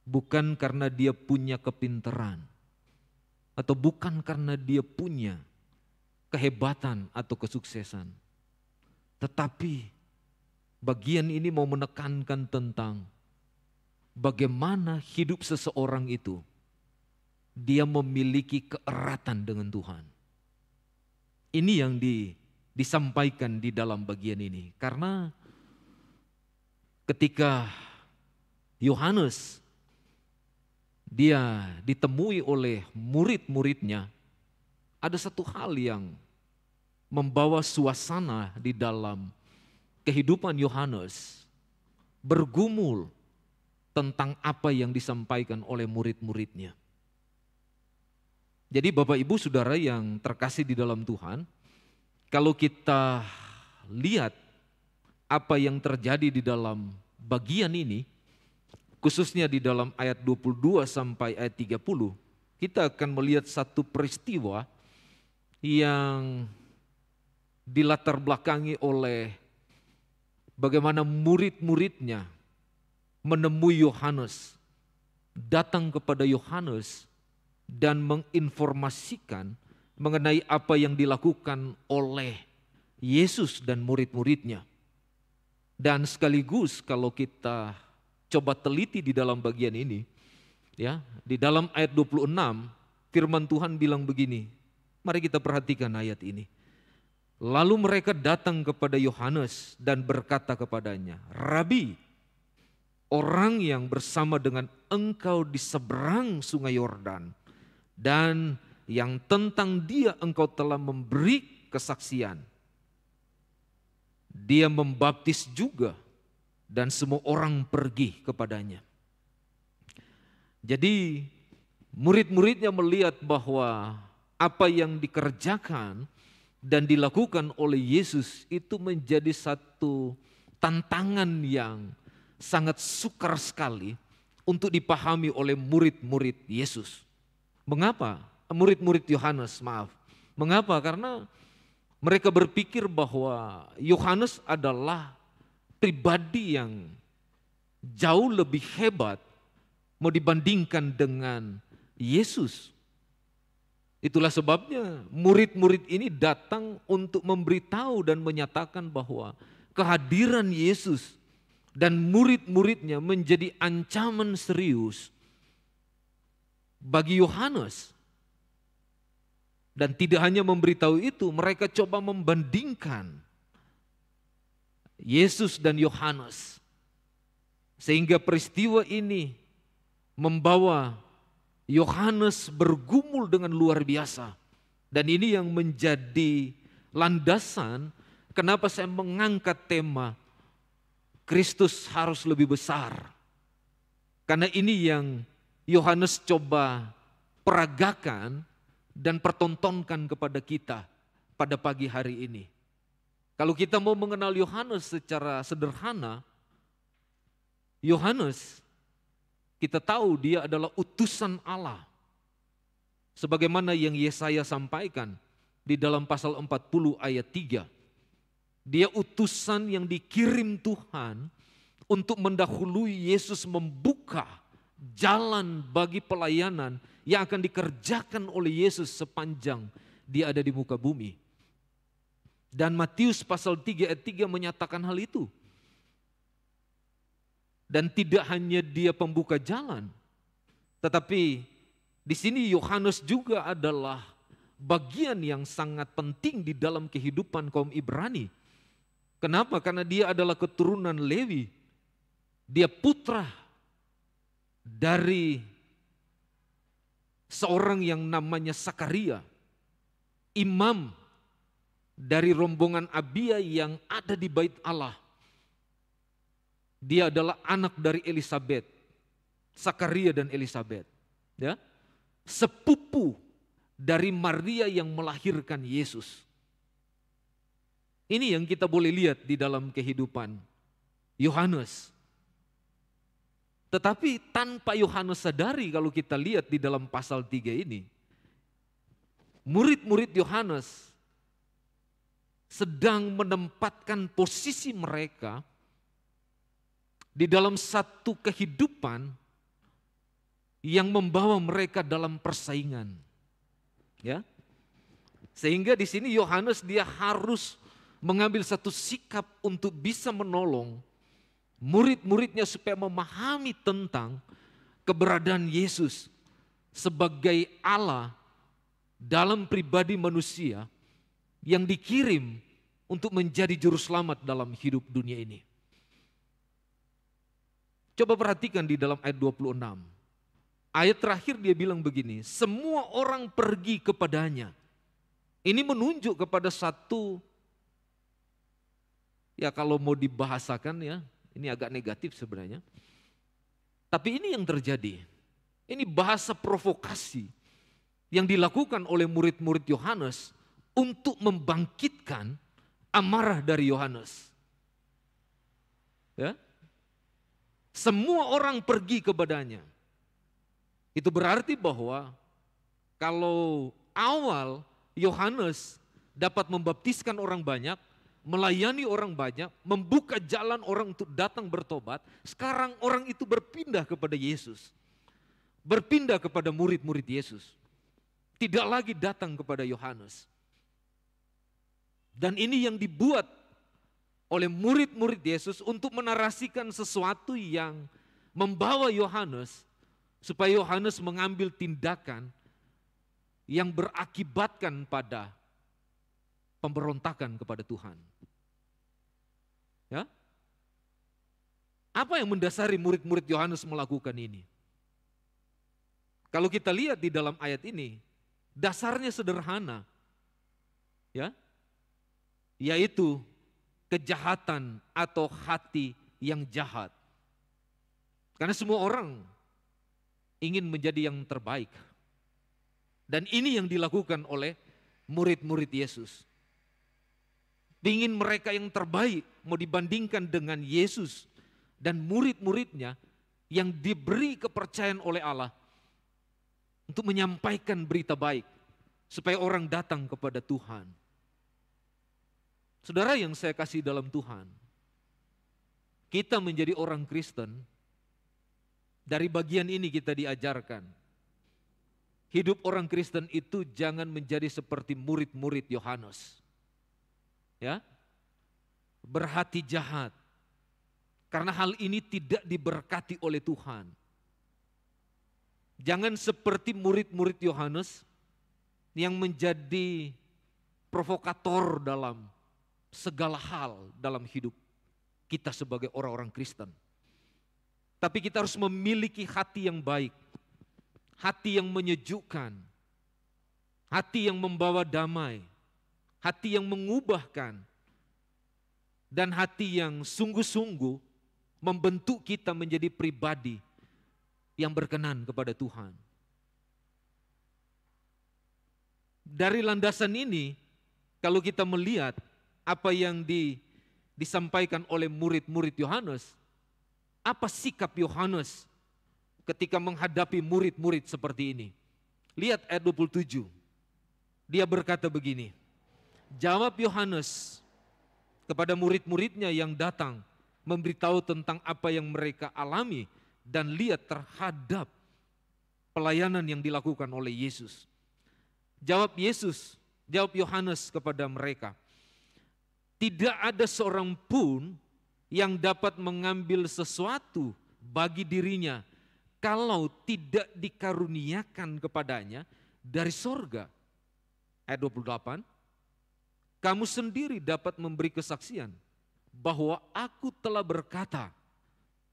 bukan karena dia punya kepintaran, atau bukan karena dia punya kehebatan atau kesuksesan. Tetapi bagian ini mau menekankan tentang bagaimana hidup seseorang itu dia memiliki keeratan dengan Tuhan. Ini yang disampaikan di dalam bagian ini. Karena ketika Yohanes dia ditemui oleh murid-muridnya, ada satu hal yang membawa suasana di dalam kehidupan Yohanes, bergumul tentang apa yang disampaikan oleh murid-muridnya. Jadi Bapak Ibu Saudara yang terkasih di dalam Tuhan, kalau kita lihat apa yang terjadi di dalam bagian ini, khususnya di dalam ayat 22 sampai ayat 30, kita akan melihat satu peristiwa yang dilatar belakangi oleh bagaimana murid-muridnya menemui Yohanes, datang kepada Yohanes dan menginformasikan mengenai apa yang dilakukan oleh Yesus dan murid-muridnya. Dan sekaligus kalau kita coba teliti di dalam bagian ini, ya, di dalam ayat 26 firman Tuhan bilang begini. Mari kita perhatikan ayat ini. Lalu mereka datang kepada Yohanes dan berkata kepadanya, Rabi, orang yang bersama dengan engkau di seberang sungai Yordan dan yang tentang dia engkau telah memberi kesaksian. Dia membaptis juga dan semua orang pergi kepadanya. Jadi murid-muridnya melihat bahwa apa yang dikerjakan dan dilakukan oleh Yesus itu menjadi satu tantangan yang sangat sukar sekali untuk dipahami oleh murid-murid Yesus. Mengapa? Murid-murid Yohanes, maaf. Mengapa? Karena mereka berpikir bahwa Yohanes adalah pribadi yang jauh lebih hebat mau dibandingkan dengan Yesus. Itulah sebabnya murid-murid ini datang untuk memberitahu dan menyatakan bahwa kehadiran Yesus dan murid-muridnya menjadi ancaman serius bagi Yohanes. Dan tidak hanya memberitahu itu, mereka coba membandingkan Yesus dan Yohanes. Sehingga peristiwa ini membawa Yohanes bergumul dengan luar biasa. Dan ini yang menjadi landasan kenapa saya mengangkat tema Kristus harus lebih besar. Karena ini yang Yohanes coba peragakan dan pertontonkan kepada kita pada pagi hari ini. Kalau kita mau mengenal Yohanes secara sederhana, Yohanes kita tahu dia adalah utusan Allah. Sebagaimana yang Yesaya sampaikan di dalam pasal 40 ayat 3. Dia utusan yang dikirim Tuhan untuk mendahului Yesus membuka jalan bagi pelayanan yang akan dikerjakan oleh Yesus sepanjang dia ada di muka bumi. Dan Matius pasal 3 ayat 3 menyatakan hal itu. Dan tidak hanya dia pembuka jalan, tetapi di sini Yohanes juga adalah bagian yang sangat penting di dalam kehidupan kaum Ibrani. Kenapa? Karena dia adalah keturunan Lewi. Dia putra dari seorang yang namanya Sakaria, imam dari rombongan Abia yang ada di bait Allah. Dia adalah anak dari Elisabet, Sakaria dan Elisabet, ya, sepupu dari Maria yang melahirkan Yesus. Ini yang kita boleh lihat di dalam kehidupan Yohanes. Tetapi tanpa Yohanes sadari, kalau kita lihat di dalam pasal 3 ini, murid-murid Yohanes sedang menempatkan posisi mereka di dalam satu kehidupan yang membawa mereka dalam persaingan. Ya. Sehingga di sini Yohanes dia harus mengambil satu sikap untuk bisa menolong murid-muridnya supaya memahami tentang keberadaan Yesus sebagai Allah dalam pribadi manusia yang dikirim untuk menjadi juru selamat dalam hidup dunia ini. Coba perhatikan di dalam ayat 26. Ayat terakhir dia bilang begini, semua orang pergi kepadanya. Ini menunjuk kepada satu, ya kalau mau dibahasakan ya, ini agak negatif sebenarnya. Tapi ini yang terjadi. Ini bahasa provokasi yang dilakukan oleh murid-murid Yohanes untuk membangkitkan amarah dari Yohanes. Ya. Semua orang pergi kepadanya. Itu berarti bahwa kalau awal Yohanes dapat membaptiskan orang banyak, melayani orang banyak, membuka jalan orang untuk datang bertobat, sekarang orang itu berpindah kepada Yesus. Berpindah kepada murid-murid Yesus. Tidak lagi datang kepada Yohanes. Dan ini yang dibuat oleh murid-murid Yesus untuk menarasikan sesuatu yang membawa Yohanes supaya Yohanes mengambil tindakan yang berakibatkan pada pemberontakan kepada Tuhan. Ya? Apa yang mendasari murid-murid Yohanes melakukan ini? Kalau kita lihat di dalam ayat ini, dasarnya sederhana. Ya? Yaitu kejahatan atau hati yang jahat. Karena semua orang ingin menjadi yang terbaik. Dan ini yang dilakukan oleh murid-murid Yesus. Ingin mereka yang terbaik, mau dibandingkan dengan Yesus dan murid-muridnya yang diberi kepercayaan oleh Allah untuk menyampaikan berita baik supaya orang datang kepada Tuhan. Saudara yang saya kasih dalam Tuhan, kita menjadi orang Kristen, dari bagian ini kita diajarkan. Hidup orang Kristen itu jangan menjadi seperti murid-murid Yohanes. Ya, berhati jahat. Karena hal ini tidak diberkati oleh Tuhan. Jangan seperti murid-murid Yohanes yang menjadi provokator dalam segala hal dalam hidup kita sebagai orang-orang Kristen. Tapi kita harus memiliki hati yang baik, hati yang menyejukkan, hati yang membawa damai, hati yang mengubahkan, dan hati yang sungguh-sungguh membentuk kita menjadi pribadi yang berkenan kepada Tuhan. Dari landasan ini, kalau kita melihat apa yang disampaikan oleh murid-murid Yohanes, apa sikap Yohanes ketika menghadapi murid-murid seperti ini? Lihat ayat 27. Dia berkata begini, jawab Yohanes kepada murid-muridnya yang datang memberitahu tentang apa yang mereka alami dan lihat terhadap pelayanan yang dilakukan oleh Yesus. Jawab Yohanes kepada mereka, tidak ada seorang pun yang dapat mengambil sesuatu bagi dirinya kalau tidak dikaruniakan kepadanya dari sorga. Ayat 28, kamu sendiri dapat memberi kesaksian bahwa aku telah berkata,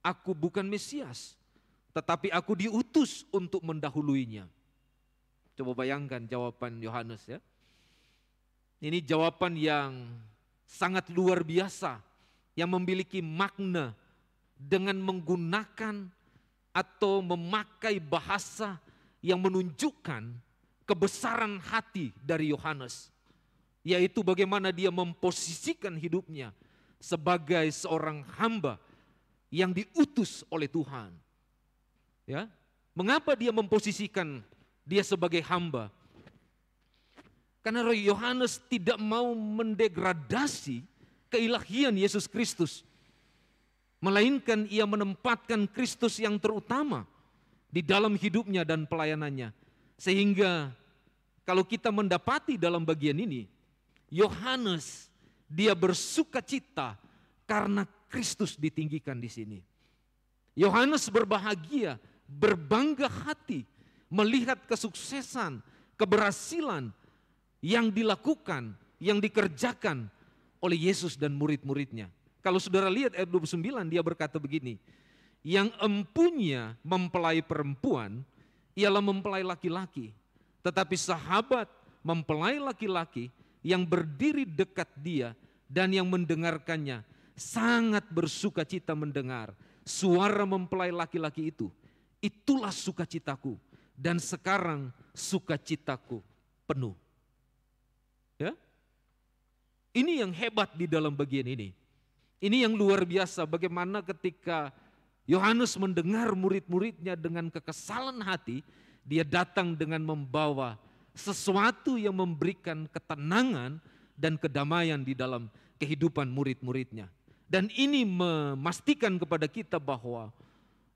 aku bukan Mesias, tetapi aku diutus untuk mendahuluinya. Coba bayangkan jawaban Yohanes ya. Ini jawaban yang sangat luar biasa, yang memiliki makna dengan menggunakan atau memakai bahasa yang menunjukkan kebesaran hati dari Yohanes, yaitu bagaimana dia memposisikan hidupnya sebagai seorang hamba yang diutus oleh Tuhan. Ya, mengapa dia memposisikan dia sebagai hamba? Karena Yohanes tidak mau mendegradasi keilahian Yesus Kristus, melainkan ia menempatkan Kristus yang terutama di dalam hidupnya dan pelayanannya. Sehingga kalau kita mendapati dalam bagian ini, Yohanes dia bersuka cita karena Kristus ditinggikan di sini. Yohanes berbahagia, berbangga hati melihat kesuksesan, keberhasilan yang dilakukan, yang dikerjakan oleh Yesus dan murid-muridnya. Kalau saudara lihat ayat 29, dia berkata begini, yang empunya mempelai perempuan ialah mempelai laki-laki, tetapi sahabat mempelai laki-laki yang berdiri dekat dia dan yang mendengarkannya sangat bersuka cita mendengar suara mempelai laki-laki itu. Itulah sukacitaku dan sekarang sukacitaku penuh. Ya? Ini yang hebat di dalam bagian ini. Ini yang luar biasa, bagaimana ketika Yohanes mendengar murid-muridnya dengan kekesalan hati, dia datang dengan membawa sesuatu yang memberikan ketenangan dan kedamaian di dalam kehidupan murid-muridnya. Dan ini memastikan kepada kita bahwa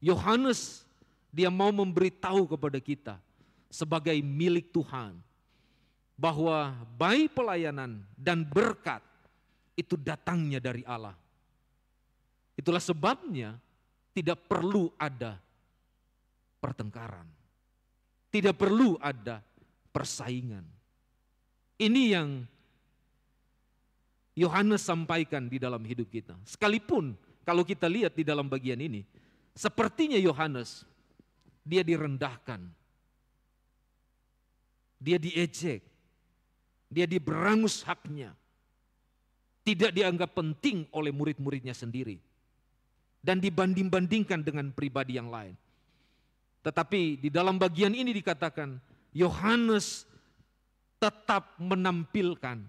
Yohanes dia mau memberitahu kepada kita sebagai milik Tuhan bahwa baik pelayanan dan berkat itu datangnya dari Allah. Itulah sebabnya tidak perlu ada pertengkaran, tidak perlu ada persaingan. Ini yang Yohanes sampaikan di dalam hidup kita. Sekalipun kalau kita lihat di dalam bagian ini, sepertinya Yohanes dia direndahkan, dia diejek, dia diberangus haknya, tidak dianggap penting oleh murid-muridnya sendiri, dan dibanding-bandingkan dengan pribadi yang lain. Tetapi di dalam bagian ini dikatakan, Yohanes tetap menampilkan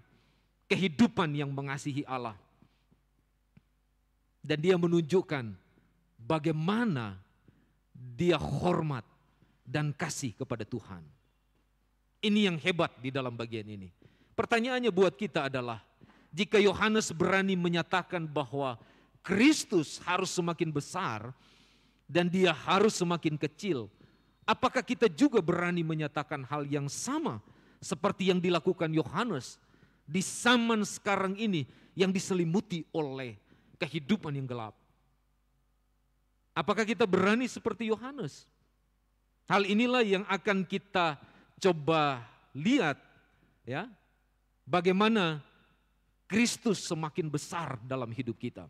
kehidupan yang mengasihi Allah. Dan dia menunjukkan bagaimana dia hormat dan kasih kepada Tuhan. Ini yang hebat di dalam bagian ini. Pertanyaannya buat kita adalah, jika Yohanes berani menyatakan bahwa Kristus harus semakin besar dan dia harus semakin kecil, apakah kita juga berani menyatakan hal yang sama seperti yang dilakukan Yohanes di zaman sekarang ini yang diselimuti oleh kehidupan yang gelap? Apakah kita berani seperti Yohanes? Hal inilah yang akan kita coba lihat, ya, bagaimana Kristus semakin besar dalam hidup kita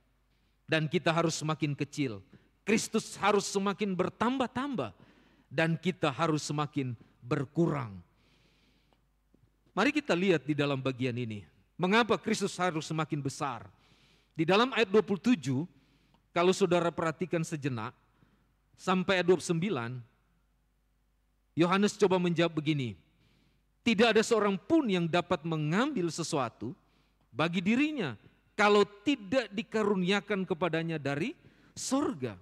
dan kita harus semakin kecil. Kristus harus semakin bertambah-tambah dan kita harus semakin berkurang. Mari kita lihat di dalam bagian ini, mengapa Kristus harus semakin besar. Di dalam ayat 27, kalau saudara perhatikan sejenak, sampai ayat 29, Yohanes coba menjawab begini, tidak ada seorang pun yang dapat mengambil sesuatu bagi dirinya kalau tidak dikaruniakan kepadanya dari sorga.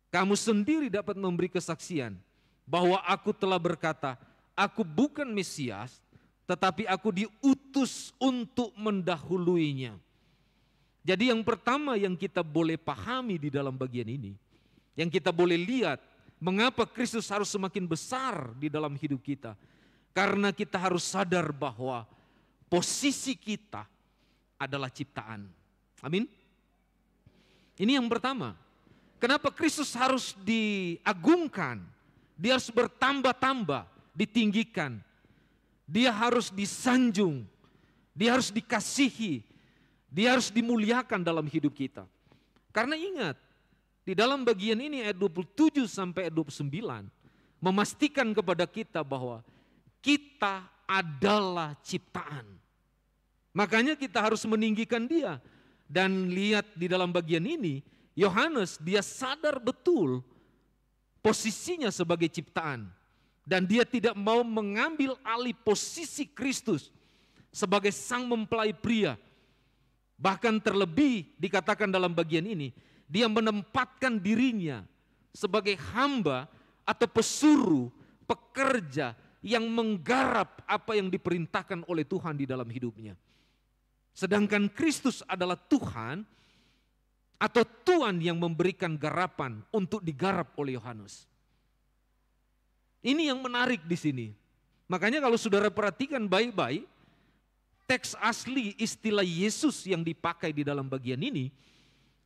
Kamu sendiri dapat memberi kesaksian bahwa aku telah berkata, aku bukan Mesias, tetapi aku diutus untuk mendahuluinya. Jadi yang pertama yang kita boleh pahami di dalam bagian ini, yang kita boleh lihat, mengapa Kristus harus semakin besar di dalam hidup kita. Karena kita harus sadar bahwa posisi kita adalah ciptaan. Amin. Ini yang pertama. Kenapa Kristus harus diagungkan? Dia harus bertambah-tambah, ditinggikan. Dia harus disanjung. Dia harus dikasihi. Dia harus dimuliakan dalam hidup kita. Karena ingat, di dalam bagian ini ayat 27 sampai ayat 29 memastikan kepada kita bahwa kita adalah ciptaan. Makanya kita harus meninggikan dia. Dan lihat di dalam bagian ini, Yohanes dia sadar betul posisinya sebagai ciptaan. Dan dia tidak mau mengambil alih posisi Kristus sebagai sang mempelai pria. Bahkan terlebih dikatakan dalam bagian ini, dia menempatkan dirinya sebagai hamba atau pesuruh, pekerja yang menggarap apa yang diperintahkan oleh Tuhan di dalam hidupnya. Sedangkan Kristus adalah Tuhan atau Tuhan yang memberikan garapan untuk digarap oleh Yohanes. Ini yang menarik di sini. Makanya kalau saudara perhatikan baik-baik, teks asli istilah Yesus yang dipakai di dalam bagian ini,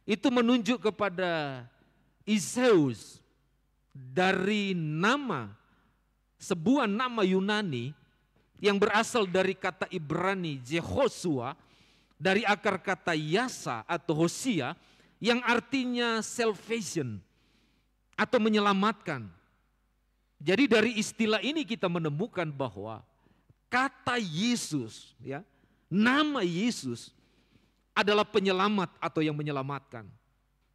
itu menunjuk kepada Zeus dari nama, sebuah nama Yunani yang berasal dari kata Ibrani Jehoshua, dari akar kata Yasa atau Hosea yang artinya salvation atau menyelamatkan. Jadi dari istilah ini kita menemukan bahwa kata Yesus, ya, nama Yesus adalah penyelamat atau yang menyelamatkan.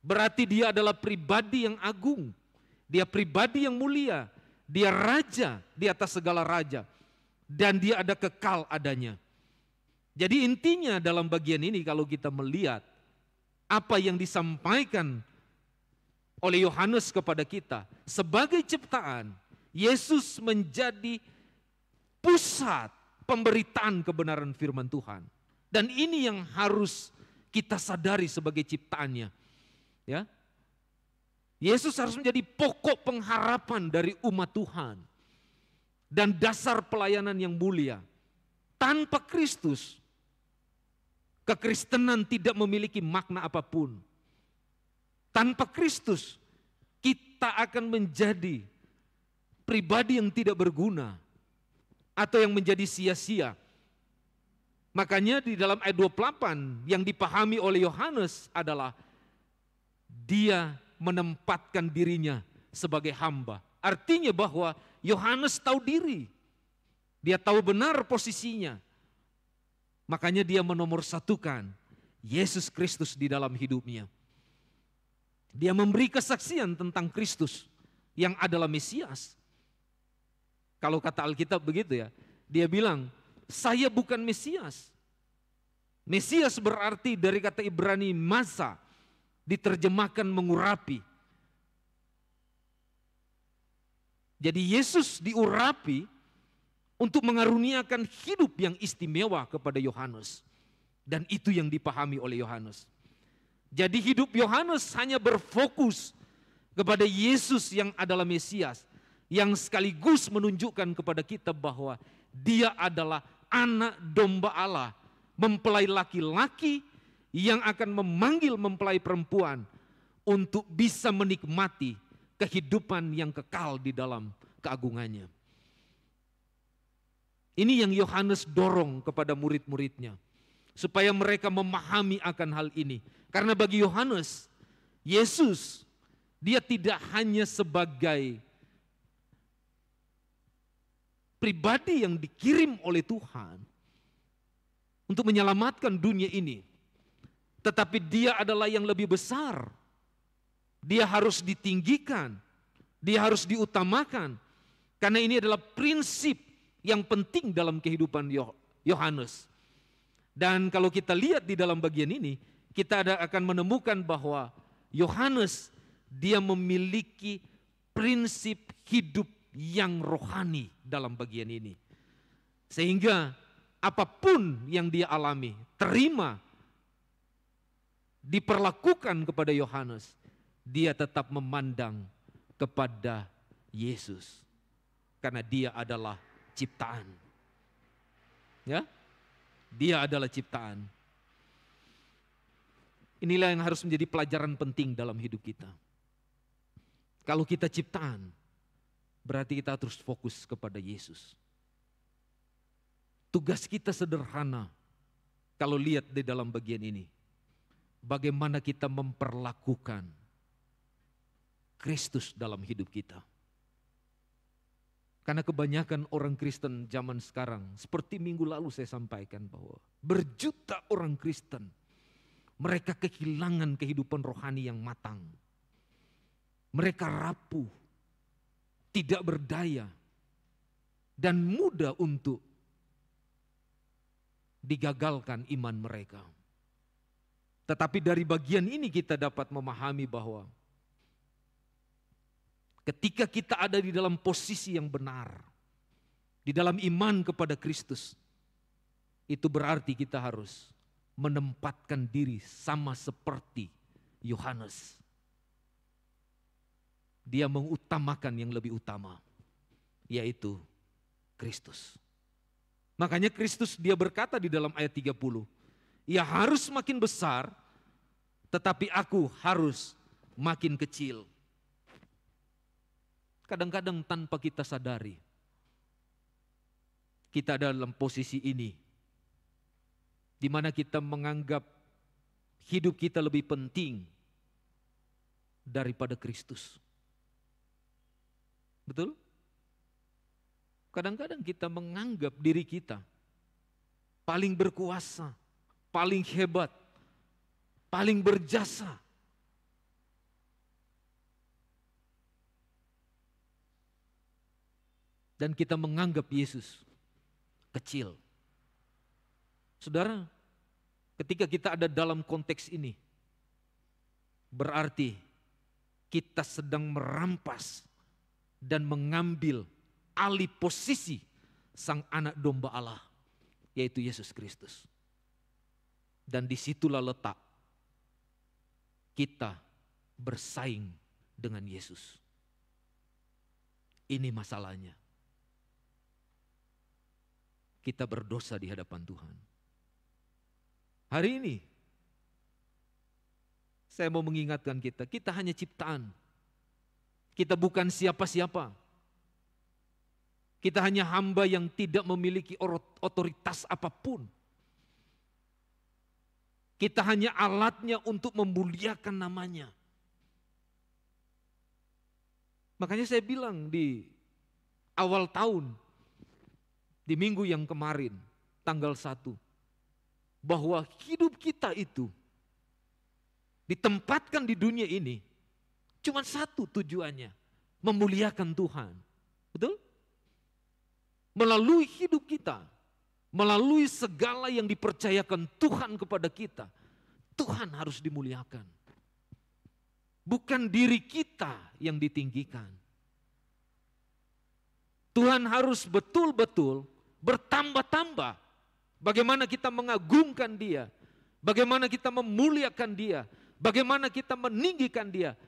Berarti dia adalah pribadi yang agung. Dia pribadi yang mulia. Dia raja di atas segala raja. Dan dia ada kekal adanya. Jadi intinya dalam bagian ini kalau kita melihat apa yang disampaikan oleh Yohanes kepada kita. Sebagai ciptaan, Yesus menjadi pusat pemberitaan kebenaran firman Tuhan. Dan ini yang harus kita sadari sebagai ciptaannya. Ya. Yesus harus menjadi pokok pengharapan dari umat Tuhan. Dan dasar pelayanan yang mulia. Tanpa Kristus, kekristenan tidak memiliki makna apapun. Tanpa Kristus, kita akan menjadi pribadi yang tidak berguna. Atau yang menjadi sia-sia. Makanya di dalam ayat 28 yang dipahami oleh Yohanes adalah dia menempatkan dirinya sebagai hamba. Artinya bahwa Yohanes tahu diri. Dia tahu benar posisinya. Makanya dia menomorsatukan Yesus Kristus di dalam hidupnya. Dia memberi kesaksian tentang Kristus yang adalah Mesias. Kalau kata Alkitab begitu ya, dia bilang, saya bukan Mesias. Mesias berarti dari kata Ibrani masa, diterjemahkan mengurapi. Jadi Yesus diurapi untuk mengaruniakan hidup yang istimewa kepada Yohanes. Dan itu yang dipahami oleh Yohanes. Jadi hidup Yohanes hanya berfokus kepada Yesus yang adalah Mesias. Yang sekaligus menunjukkan kepada kita bahwa dia adalah anak domba Allah, mempelai laki-laki yang akan memanggil mempelai perempuan untuk bisa menikmati kehidupan yang kekal di dalam keagungannya. Ini yang Yohanes dorong kepada murid-muridnya, supaya mereka memahami akan hal ini. Karena bagi Yohanes, Yesus, dia tidak hanya sebagai pribadi yang dikirim oleh Tuhan untuk menyelamatkan dunia ini. Tetapi dia adalah yang lebih besar. dia harus ditinggikan, dia harus diutamakan. Karena ini adalah prinsip yang penting dalam kehidupan Yohanes. Dan kalau kita lihat di dalam bagian ini, kita akan menemukan bahwa Yohanes dia memiliki prinsip hidup yang rohani dalam bagian ini. Sehingga apapun yang dia alami, terima, diperlakukan kepada Yohanes, dia tetap memandang kepada Yesus. Karena dia adalah ciptaan. Ya, dia adalah ciptaan. Inilah yang harus menjadi pelajaran penting dalam hidup kita. Kalau kita ciptaan, berarti kita terus fokus kepada Yesus. Tugas kita sederhana, kalau lihat di dalam bagian ini. Bagaimana kita memperlakukan Kristus dalam hidup kita. Karena kebanyakan orang Kristen zaman sekarang, seperti minggu lalu saya sampaikan bahwa berjuta orang Kristen, mereka kehilangan kehidupan rohani yang matang. Mereka rapuh, tidak berdaya, dan mudah untuk digagalkan iman mereka. Tetapi dari bagian ini kita dapat memahami bahwa ketika kita ada di dalam posisi yang benar, di dalam iman kepada Kristus, itu berarti kita harus menempatkan diri sama seperti Yohanes. Dia mengutamakan yang lebih utama, yaitu Kristus. Makanya Kristus dia berkata di dalam ayat 30, ia harus makin besar, tetapi aku harus makin kecil. Kadang-kadang tanpa kita sadari, kita ada dalam posisi ini, di mana kita menganggap hidup kita lebih penting daripada Kristus. Betul? Kadang-kadang kita menganggap diri kita paling berkuasa, paling hebat, paling berjasa. Dan kita menganggap Yesus kecil. Saudara, ketika kita ada dalam konteks ini, berarti kita sedang merampas dan mengambil alih posisi sang anak domba Allah, yaitu Yesus Kristus. Dan disitulah letak kita bersaing dengan Yesus. Ini masalahnya. Kita berdosa di hadapan Tuhan. Hari ini, saya mau mengingatkan kita, kita hanya ciptaan. Kita bukan siapa-siapa. Kita hanya hamba yang tidak memiliki otoritas apapun. Kita hanya alatnya untuk memuliakan namanya. Makanya saya bilang di awal tahun, di minggu yang kemarin, tanggal 1, bahwa hidup kita itu ditempatkan di dunia ini, cuma satu tujuannya, memuliakan Tuhan. Betul? Melalui hidup kita, melalui segala yang dipercayakan Tuhan kepada kita, Tuhan harus dimuliakan. Bukan diri kita yang ditinggikan. Tuhan harus betul-betul bertambah-tambah. Bagaimana kita mengagungkan Dia, bagaimana kita memuliakan Dia, bagaimana kita meninggikan Dia,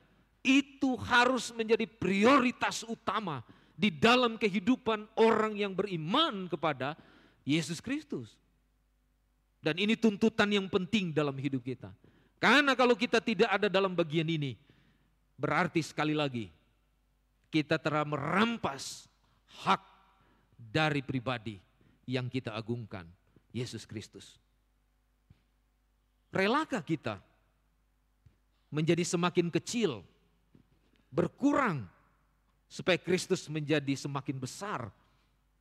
itu harus menjadi prioritas utama di dalam kehidupan orang yang beriman kepada Yesus Kristus. Dan ini tuntutan yang penting dalam hidup kita. Karena kalau kita tidak ada dalam bagian ini, berarti sekali lagi kita telah merampas hak dari pribadi yang kita agungkan, Yesus Kristus. Relakah kita menjadi semakin kecil, berkurang, supaya Kristus menjadi semakin besar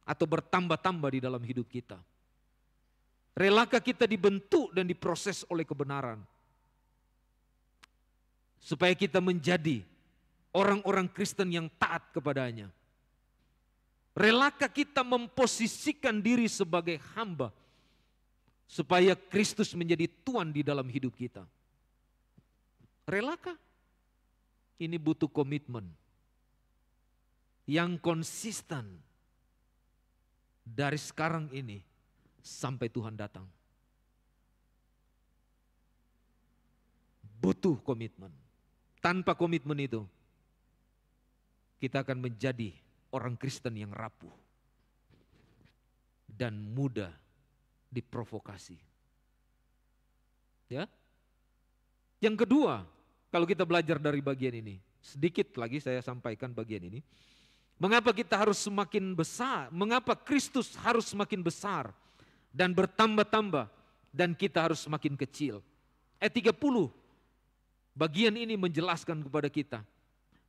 atau bertambah-tambah di dalam hidup kita? Relakah kita dibentuk dan diproses oleh kebenaran? supaya kita menjadi orang-orang Kristen yang taat kepadanya. Relakah kita memposisikan diri sebagai hamba supaya Kristus menjadi Tuhan di dalam hidup kita? Relakah? Ini butuh komitmen yang konsisten dari sekarang ini sampai Tuhan datang. Butuh komitmen. Tanpa komitmen itu, kita akan menjadi orang Kristen yang rapuh dan mudah diprovokasi. Ya. Yang kedua, kalau kita belajar dari bagian ini, sedikit lagi saya sampaikan bagian ini. Mengapa kita harus semakin besar? Mengapa Kristus harus semakin besar dan bertambah-tambah dan kita harus semakin kecil? Ayat 30, bagian ini menjelaskan kepada kita.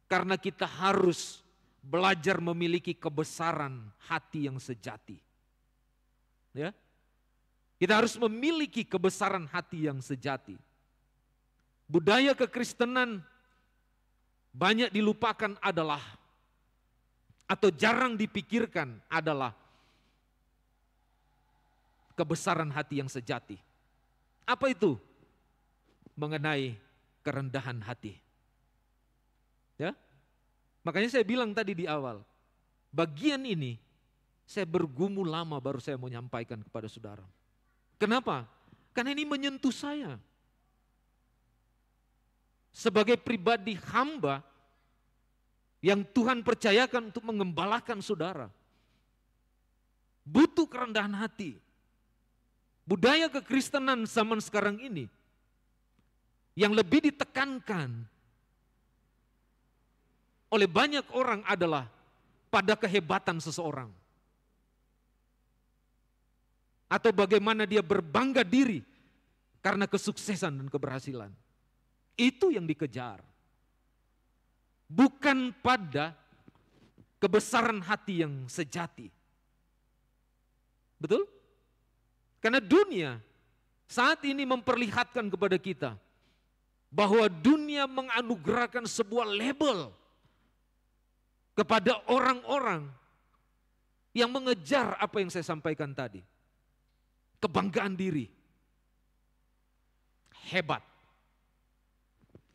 Karena kita harus belajar memiliki kebesaran hati yang sejati. Ya. Kita harus memiliki kebesaran hati yang sejati. Budaya kekristenan banyak dilupakan adalah, atau jarang dipikirkan adalah kebesaran hati yang sejati. Apa itu? Mengenai kerendahan hati. Ya? Makanya saya bilang tadi di awal, bagian ini saya bergumul lama baru saya mau nyampaikan kepada saudara. Kenapa? Karena ini menyentuh saya. Sebagai pribadi hamba yang Tuhan percayakan untuk mengembalakan saudara. Butuh kerendahan hati. Budaya kekristenan zaman sekarang ini yang lebih ditekankan oleh banyak orang adalah pada kehebatan seseorang. Atau bagaimana dia berbangga diri karena kesuksesan dan keberhasilan. Itu yang dikejar. Bukan pada kebesaran hati yang sejati. Betul? Karena dunia saat ini memperlihatkan kepada kita bahwa dunia menganugerahkan sebuah label kepada orang-orang yang mengejar apa yang saya sampaikan tadi. Kebanggaan diri. Hebat.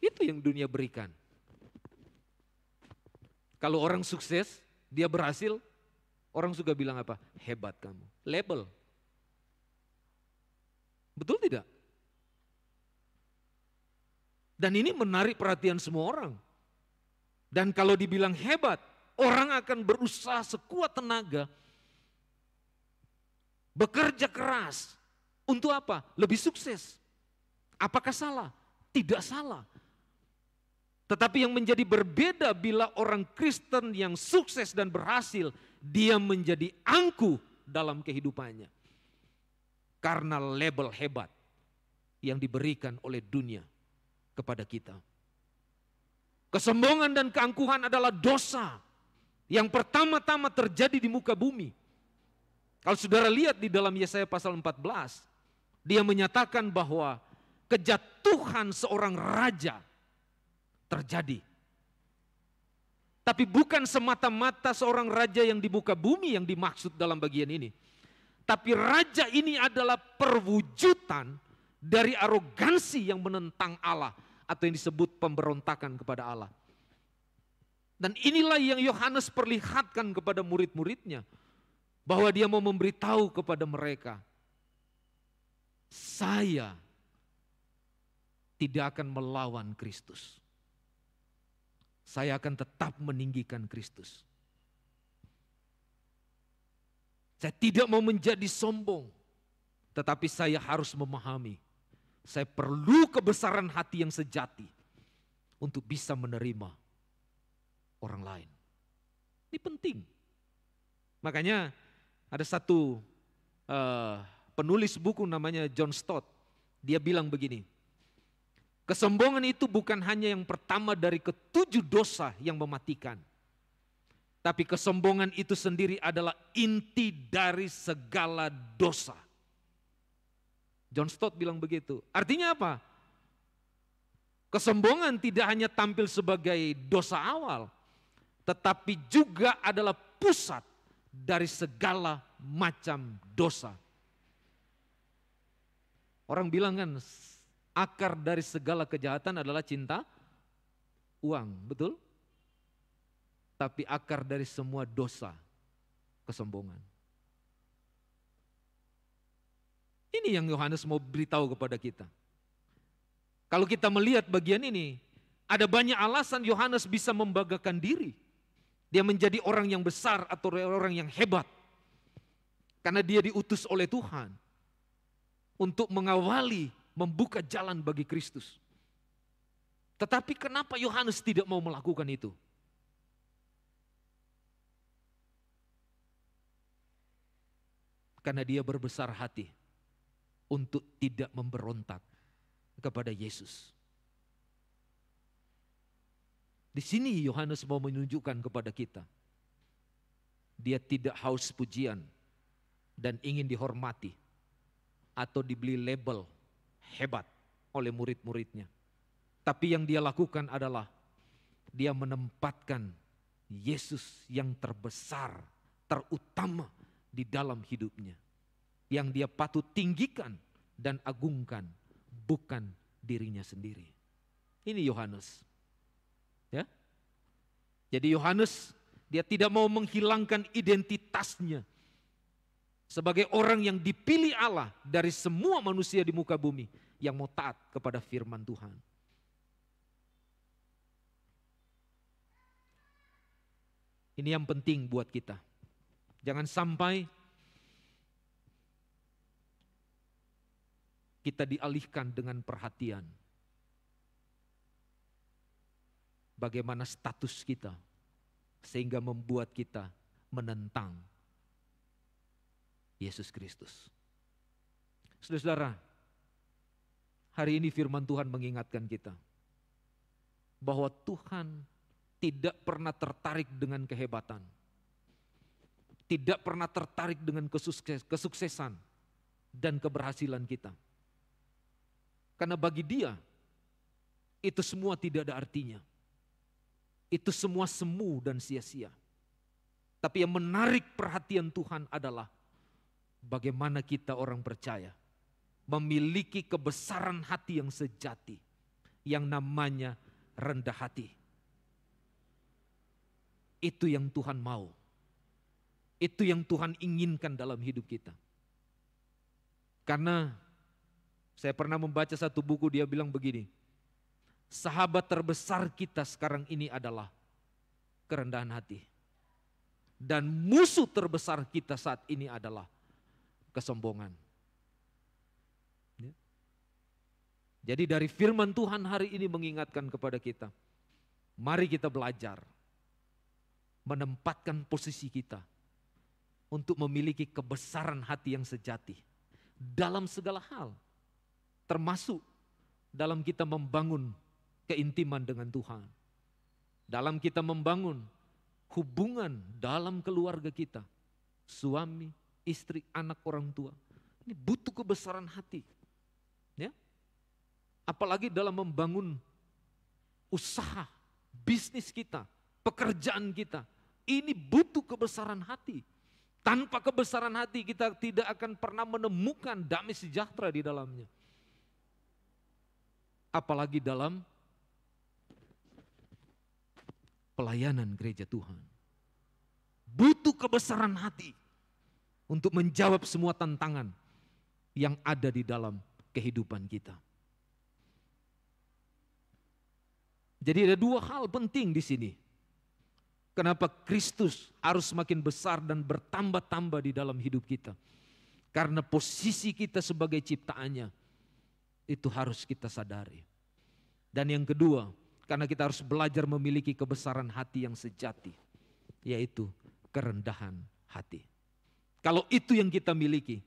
Itu yang dunia berikan. Kalau orang sukses, dia berhasil, orang suka bilang apa? Hebat kamu. Label. Betul tidak? Dan ini menarik perhatian semua orang. Dan kalau dibilang hebat, orang akan berusaha sekuat tenaga, bekerja keras. Untuk apa? Lebih sukses. Apakah salah? Tidak salah. Tetapi yang menjadi berbeda bila orang Kristen yang sukses dan berhasil, dia menjadi angkuh dalam kehidupannya. Karena label hebat yang diberikan oleh dunia kepada kita. Kesombongan dan keangkuhan adalah dosa yang pertama-tama terjadi di muka bumi. Kalau saudara lihat di dalam Yesaya pasal 14, dia menyatakan bahwa kejatuhan seorang raja terjadi. Tapi bukan semata-mata seorang raja yang di muka bumi yang dimaksud dalam bagian ini. Tapi raja ini adalah perwujudan dari arogansi yang menentang Allah atau yang disebut pemberontakan kepada Allah. Dan inilah yang Yohanes perlihatkan kepada murid-muridnya. Bahwa dia mau memberitahu kepada mereka, saya tidak akan melawan Kristus. Saya akan tetap meninggikan Kristus. Saya tidak mau menjadi sombong, tetapi saya harus memahami, saya perlu kebesaran hati yang sejati untuk bisa menerima orang lain. Ini penting. Makanya ada satu penulis buku namanya John Stott, dia bilang begini, kesombongan itu bukan hanya yang pertama dari ketujuh dosa yang mematikan. Tapi kesombongan itu sendiri adalah inti dari segala dosa. John Stott bilang begitu. Artinya apa? Kesombongan tidak hanya tampil sebagai dosa awal, tetapi juga adalah pusat dari segala macam dosa. Orang bilang kan, akar dari segala kejahatan adalah cinta uang, betul? Tapi akar dari semua dosa, kesombongan. Ini yang Yohanes mau beritahu kepada kita. Kalau kita melihat bagian ini, ada banyak alasan Yohanes bisa membanggakan diri. Dia menjadi orang yang besar atau orang yang hebat. Karena dia diutus oleh Tuhan untuk mengawali, membuka jalan bagi Kristus. Tetapi kenapa Yohanes tidak mau melakukan itu? Karena dia berbesar hati untuk tidak memberontak kepada Yesus. Di sini Yohanes mau menunjukkan kepada kita, dia tidak haus pujian dan ingin dihormati atau dibeli label hebat oleh murid-muridnya. Tapi yang dia lakukan adalah dia menempatkan Yesus yang terbesar, terutama di dalam hidupnya. Yang dia patut tinggikan dan agungkan, bukan dirinya sendiri. Ini Yohanes. Ya. Jadi Yohanes dia tidak mau menghilangkan identitasnya sebagai orang yang dipilih Allah dari semua manusia di muka bumi yang mau taat kepada firman Tuhan. Ini yang penting buat kita. Jangan sampai kita dialihkan dengan perhatian bagaimana status kita, sehingga membuat kita menentang Yesus Kristus. Saudara-saudara, hari ini firman Tuhan mengingatkan kita bahwa Tuhan tidak pernah tertarik dengan kehebatan, tidak pernah tertarik dengan kesuksesan dan keberhasilan kita. Karena bagi Dia, itu semua tidak ada artinya. Itu semua semu dan sia-sia. Tapi yang menarik perhatian Tuhan adalah bagaimana kita orang percaya memiliki kebesaran hati yang sejati, yang namanya rendah hati. Itu yang Tuhan mau. Itu yang Tuhan inginkan dalam hidup kita. Karena saya pernah membaca satu buku, dia bilang begini, sahabat terbesar kita sekarang ini adalah kerendahan hati. Dan musuh terbesar kita saat ini adalah kesombongan. Ya. Jadi dari firman Tuhan hari ini mengingatkan kepada kita, mari kita belajar menempatkan posisi kita untuk memiliki kebesaran hati yang sejati dalam segala hal, termasuk dalam kita membangun keintiman dengan Tuhan, dalam kita membangun hubungan dalam keluarga kita, suami, istri, anak, orang tua. Ini butuh kebesaran hati, ya. Apalagi dalam membangun usaha, bisnis kita, pekerjaan kita, ini butuh kebesaran hati. Tanpa kebesaran hati kita tidak akan pernah menemukan damai sejahtera di dalamnya. Apalagi dalam pelayanan gereja Tuhan. Butuh kebesaran hati untuk menjawab semua tantangan yang ada di dalam kehidupan kita. Jadi ada dua hal penting di sini. Kenapa Kristus harus semakin besar dan bertambah-tambah di dalam hidup kita? Karena posisi kita sebagai ciptaannya itu harus kita sadari. Dan yang kedua, karena kita harus belajar memiliki kebesaran hati yang sejati, yaitu kerendahan hati. Kalau itu yang kita miliki,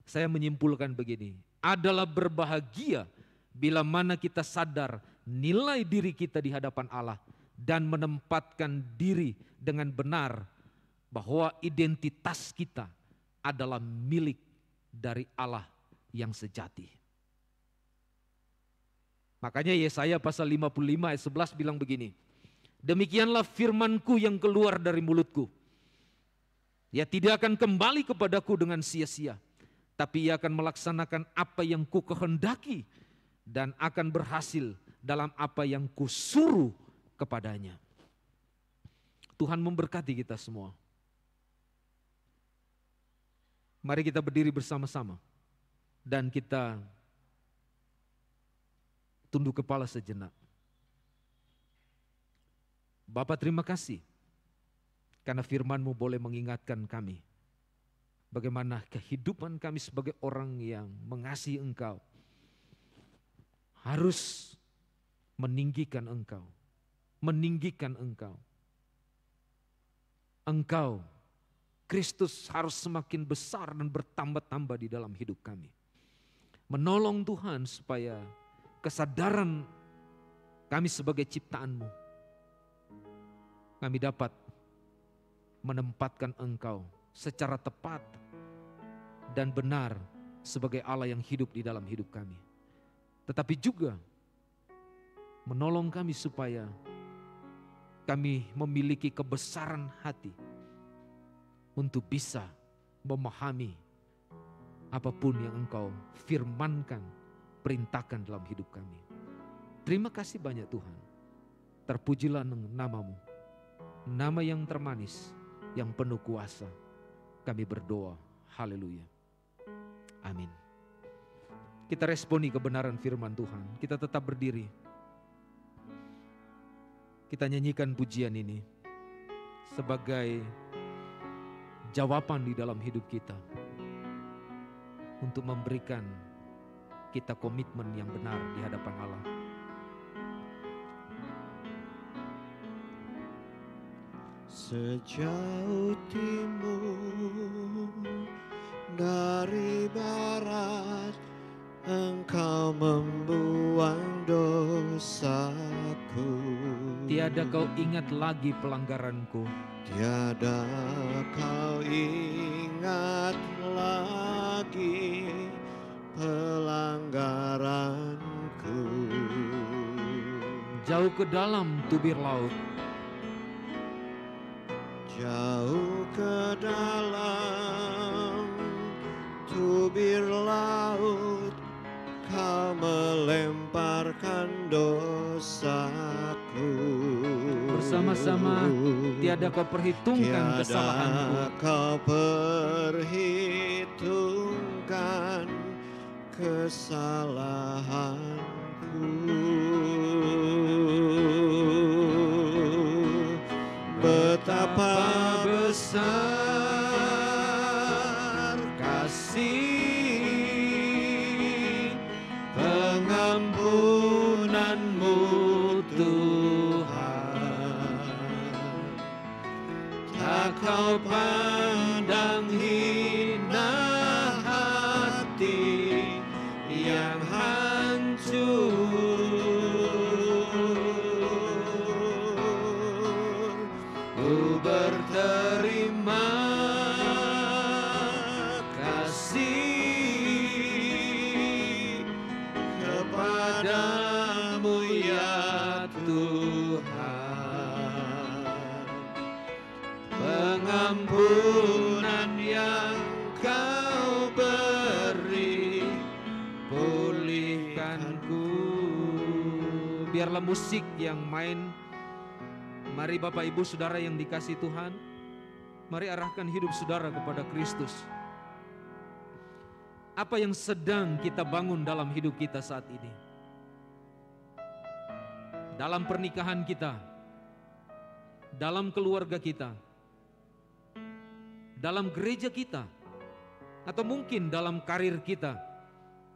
saya menyimpulkan begini, adalah berbahagia bila mana kita sadar nilai diri kita di hadapan Allah dan menempatkan diri dengan benar bahwa identitas kita adalah milik dari Allah yang sejati. Makanya Yesaya pasal 55 ayat 11 bilang begini, demikianlah firmanku yang keluar dari mulutku. Ia tidak akan kembali kepadaku dengan sia-sia, tapi ia akan melaksanakan apa yang ku kehendaki dan akan berhasil dalam apa yang kusuruh kepadanya. Tuhan memberkati kita semua. Mari kita berdiri bersama-sama dan kita tunduk kepala sejenak. Bapa, terima kasih karena firman-Mu boleh mengingatkan kami bagaimana kehidupan kami sebagai orang yang mengasihi Engkau harus meninggikan Engkau, meninggikan Engkau. Engkau, Kristus harus semakin besar dan bertambah-tambah di dalam hidup kami. Menolong Tuhan supaya kesadaran kami sebagai ciptaan-Mu, kami dapat menempatkan Engkau secara tepat dan benar sebagai Allah yang hidup di dalam hidup kami. Tetapi juga menolong kami supaya kami memiliki kebesaran hati untuk bisa memahami apapun yang Engkau firmankan, perintahkan dalam hidup kami. Terima kasih banyak Tuhan. Terpujilah nama-Mu, nama yang termanis, yang penuh kuasa. Kami berdoa, haleluya. Amin. Kita responi kebenaran firman Tuhan. Kita tetap berdiri. Kita nyanyikan pujian ini sebagai jawaban di dalam hidup kita untuk memberikan kita komitmen yang benar di hadapan Allah. Sejauh timur dari barat, Engkau membuang dosaku. Tiada kau ingat lagi pelanggaranku. Tiada kau ingat lagi pelanggaranku. Jauh ke dalam tubir laut, jauh ke dalam tubir laut, Kau melemparkan dosaku. bersama-sama tiada kau perhitungkan kesalahanku. Tiada kau perhitungkan kesalahanku. Betapa besar kasih pengampunan-Mu Tuhan. Tak kau pandang hina hati yang hancur. Ku berterima kasih kepadamu ya Tuhan. Pengampunan yang Kau beri, pulihkanku. Biarlah musik yang main. Mari Bapak Ibu Saudara yang dikasihi Tuhan, mari arahkan hidup saudara kepada Kristus. Apa yang sedang kita bangun dalam hidup kita saat ini? Dalam pernikahan kita, dalam keluarga kita, dalam gereja kita, atau mungkin dalam karir kita,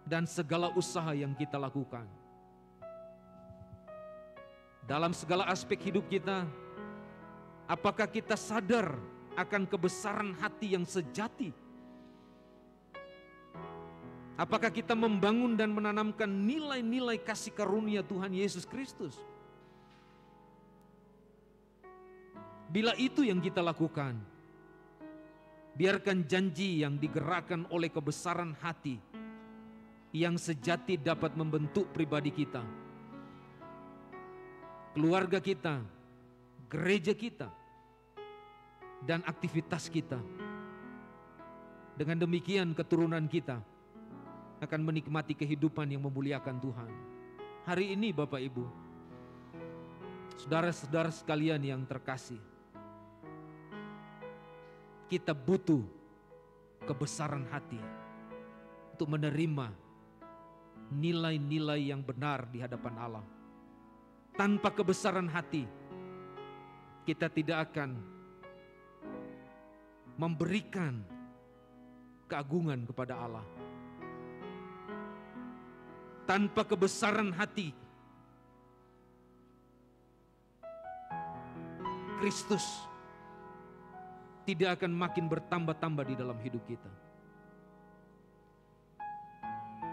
dan segala usaha yang kita lakukan. Dalam segala aspek hidup kita, apakah kita sadar akan kebesaran hati yang sejati? Apakah kita membangun dan menanamkan nilai-nilai kasih karunia Tuhan Yesus Kristus? Bila itu yang kita lakukan, biarkan janji yang digerakkan oleh kebesaran hati yang sejati dapat membentuk pribadi kita keluarga kita, gereja kita, dan aktivitas kita. Dengan demikian keturunan kita akan menikmati kehidupan yang memuliakan Tuhan. Hari ini Bapak Ibu, saudara-saudara sekalian yang terkasih, kita butuh kebesaran hati untuk menerima nilai-nilai yang benar di hadapan Allah. Tanpa kebesaran hati, kita tidak akan memberikan keagungan kepada Allah. Tanpa kebesaran hati, Kristus tidak akan makin bertambah-tambah di dalam hidup kita.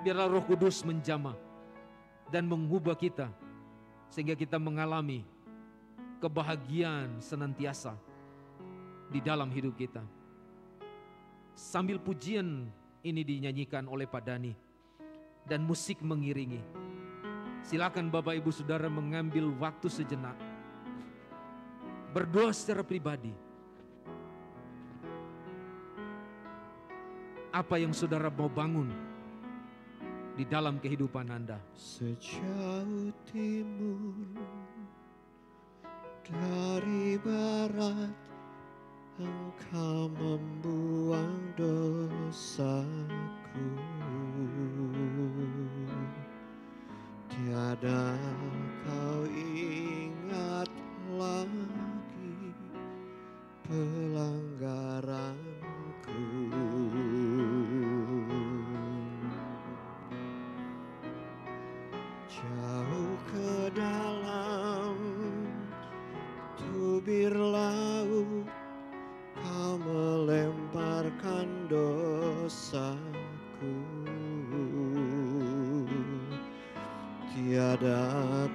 Biarlah Roh Kudus menjamah dan mengubah kita sehingga kita mengalami kebahagiaan senantiasa di dalam hidup kita. Sambil pujian ini dinyanyikan oleh Pak Dani dan musik mengiringi, silakan Bapak Ibu Saudara mengambil waktu sejenak, berdoa secara pribadi. Apa yang saudara mau bangun di dalam kehidupan Anda? Sejauh timur dari barat, Engkau membuang dosaku. Tiada kau ingat lagi pelanggaranku. Jauh ke dalam tubir laut, Kau melemparkan dosaku. Tiada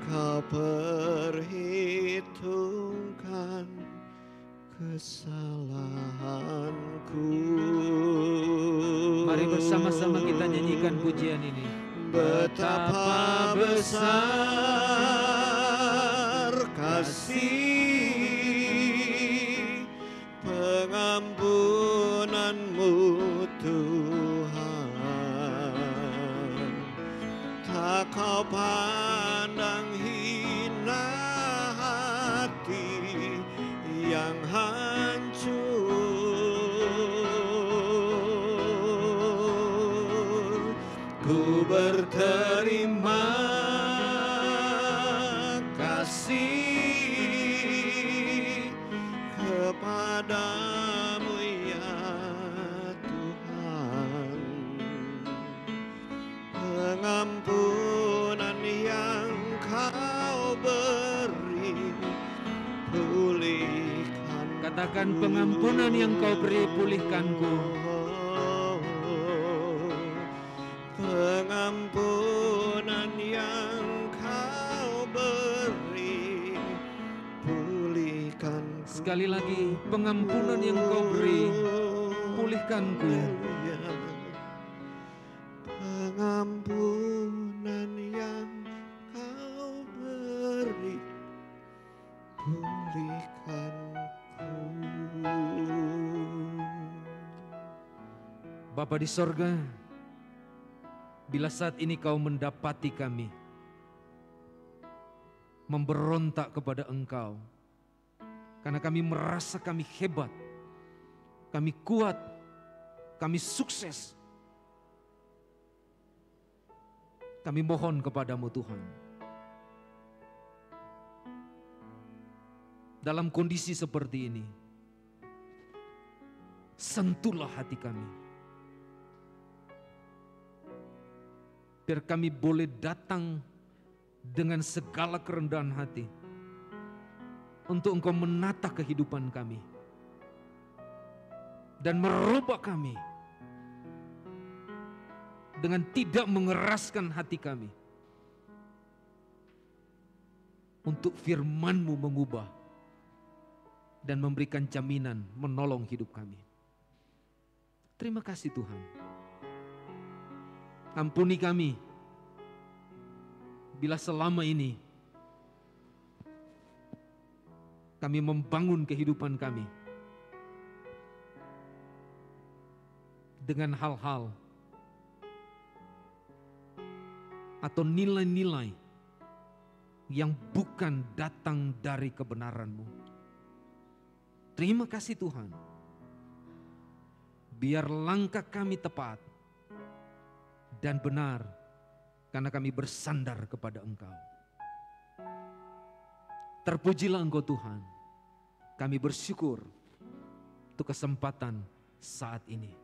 kau perhitungkan kesalahanku. Mari bersama-sama kita nyanyikan pujian ini. Betapa besar kasih pengampunanmu Tuhan. Tak kau pandang hina hati yang hancur. Ku berterima kasih kepadamu ya Tuhan. Pengampunan yang Kau beri, pulihkan. Katakan, pengampunan yang Kau beri, pulihkanku. Pengampunan yang Kau beri, pulihkan. Sekali lagi, pengampunan yang Kau beri, pulihkanku. Pengampunan yang Kau beri, pulihkanku. Bapa di sorga, bila saat ini Kau mendapati kami memberontak kepada Engkau, karena kami merasa kami hebat, kami kuat, kami sukses, kami mohon kepadamu Tuhan, dalam kondisi seperti ini, sentuhlah hati kami, biar kami boleh datang dengan segala kerendahan hati untuk Engkau menata kehidupan kami dan merubah kami dengan tidak mengeraskan hati kami untuk firman-Mu mengubah dan memberikan jaminan menolong hidup kami. Terima kasih Tuhan. Ampuni kami bila selama ini kami membangun kehidupan kami dengan hal-hal atau nilai-nilai yang bukan datang dari kebenaran-Mu. Terima kasih Tuhan. Biar langkah kami tepat dan benar karena kami bersandar kepada Engkau. Terpujilah Engkau Tuhan. Kami bersyukur untuk kesempatan saat ini.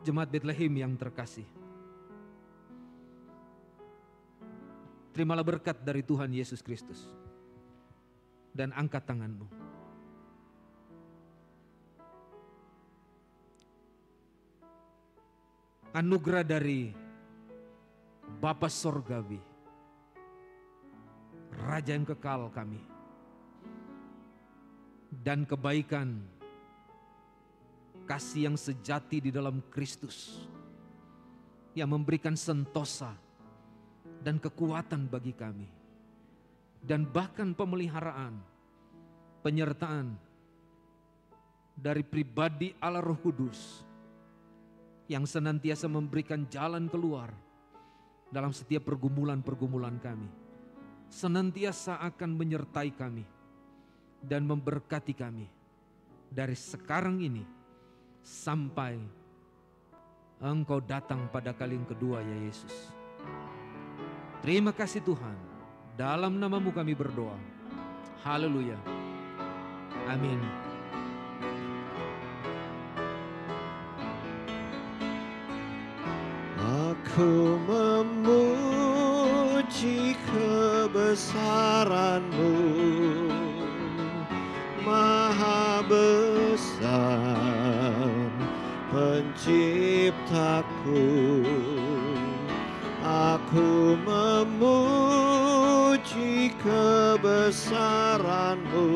Jemaat Bethlehem yang terkasih, terimalah berkat dari Tuhan Yesus Kristus dan angkat tanganmu. Anugerah dari Bapa Sorgawi, Raja yang kekal kami, dan kebaikan, kasih yang sejati di dalam Kristus, yang memberikan sentosa dan kekuatan bagi kami, dan bahkan pemeliharaan, penyertaan dari pribadi Allah Roh Kudus, yang senantiasa memberikan jalan keluar dalam setiap pergumulan-pergumulan kami, senantiasa akan menyertai kami dan memberkati kami dari sekarang ini sampai Engkau datang pada kali yang kedua, ya Yesus. Terima kasih Tuhan, dalam nama-Mu kami berdoa. Haleluya. Amin. Aku memuji kebesaran-Mu, Maha besar Penciptaku. Aku memuji kebesaran-Mu,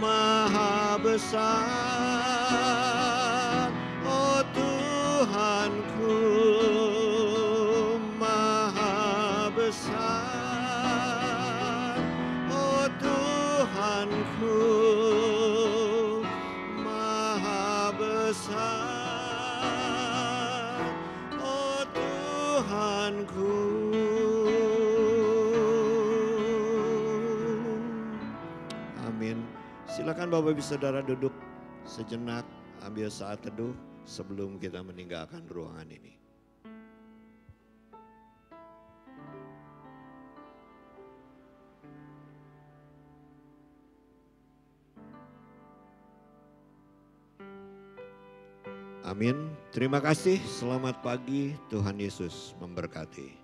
Maha besar, oh Tuhanku, Maha besar, oh Tuhanku, Maha besar, oh Tuhanku. Amin. Silakan Bapak Ibu Saudara duduk sejenak, ambil saat teduh sebelum kita meninggalkan ruangan ini. Amin. Terima kasih. Selamat pagi. Tuhan Yesus memberkati.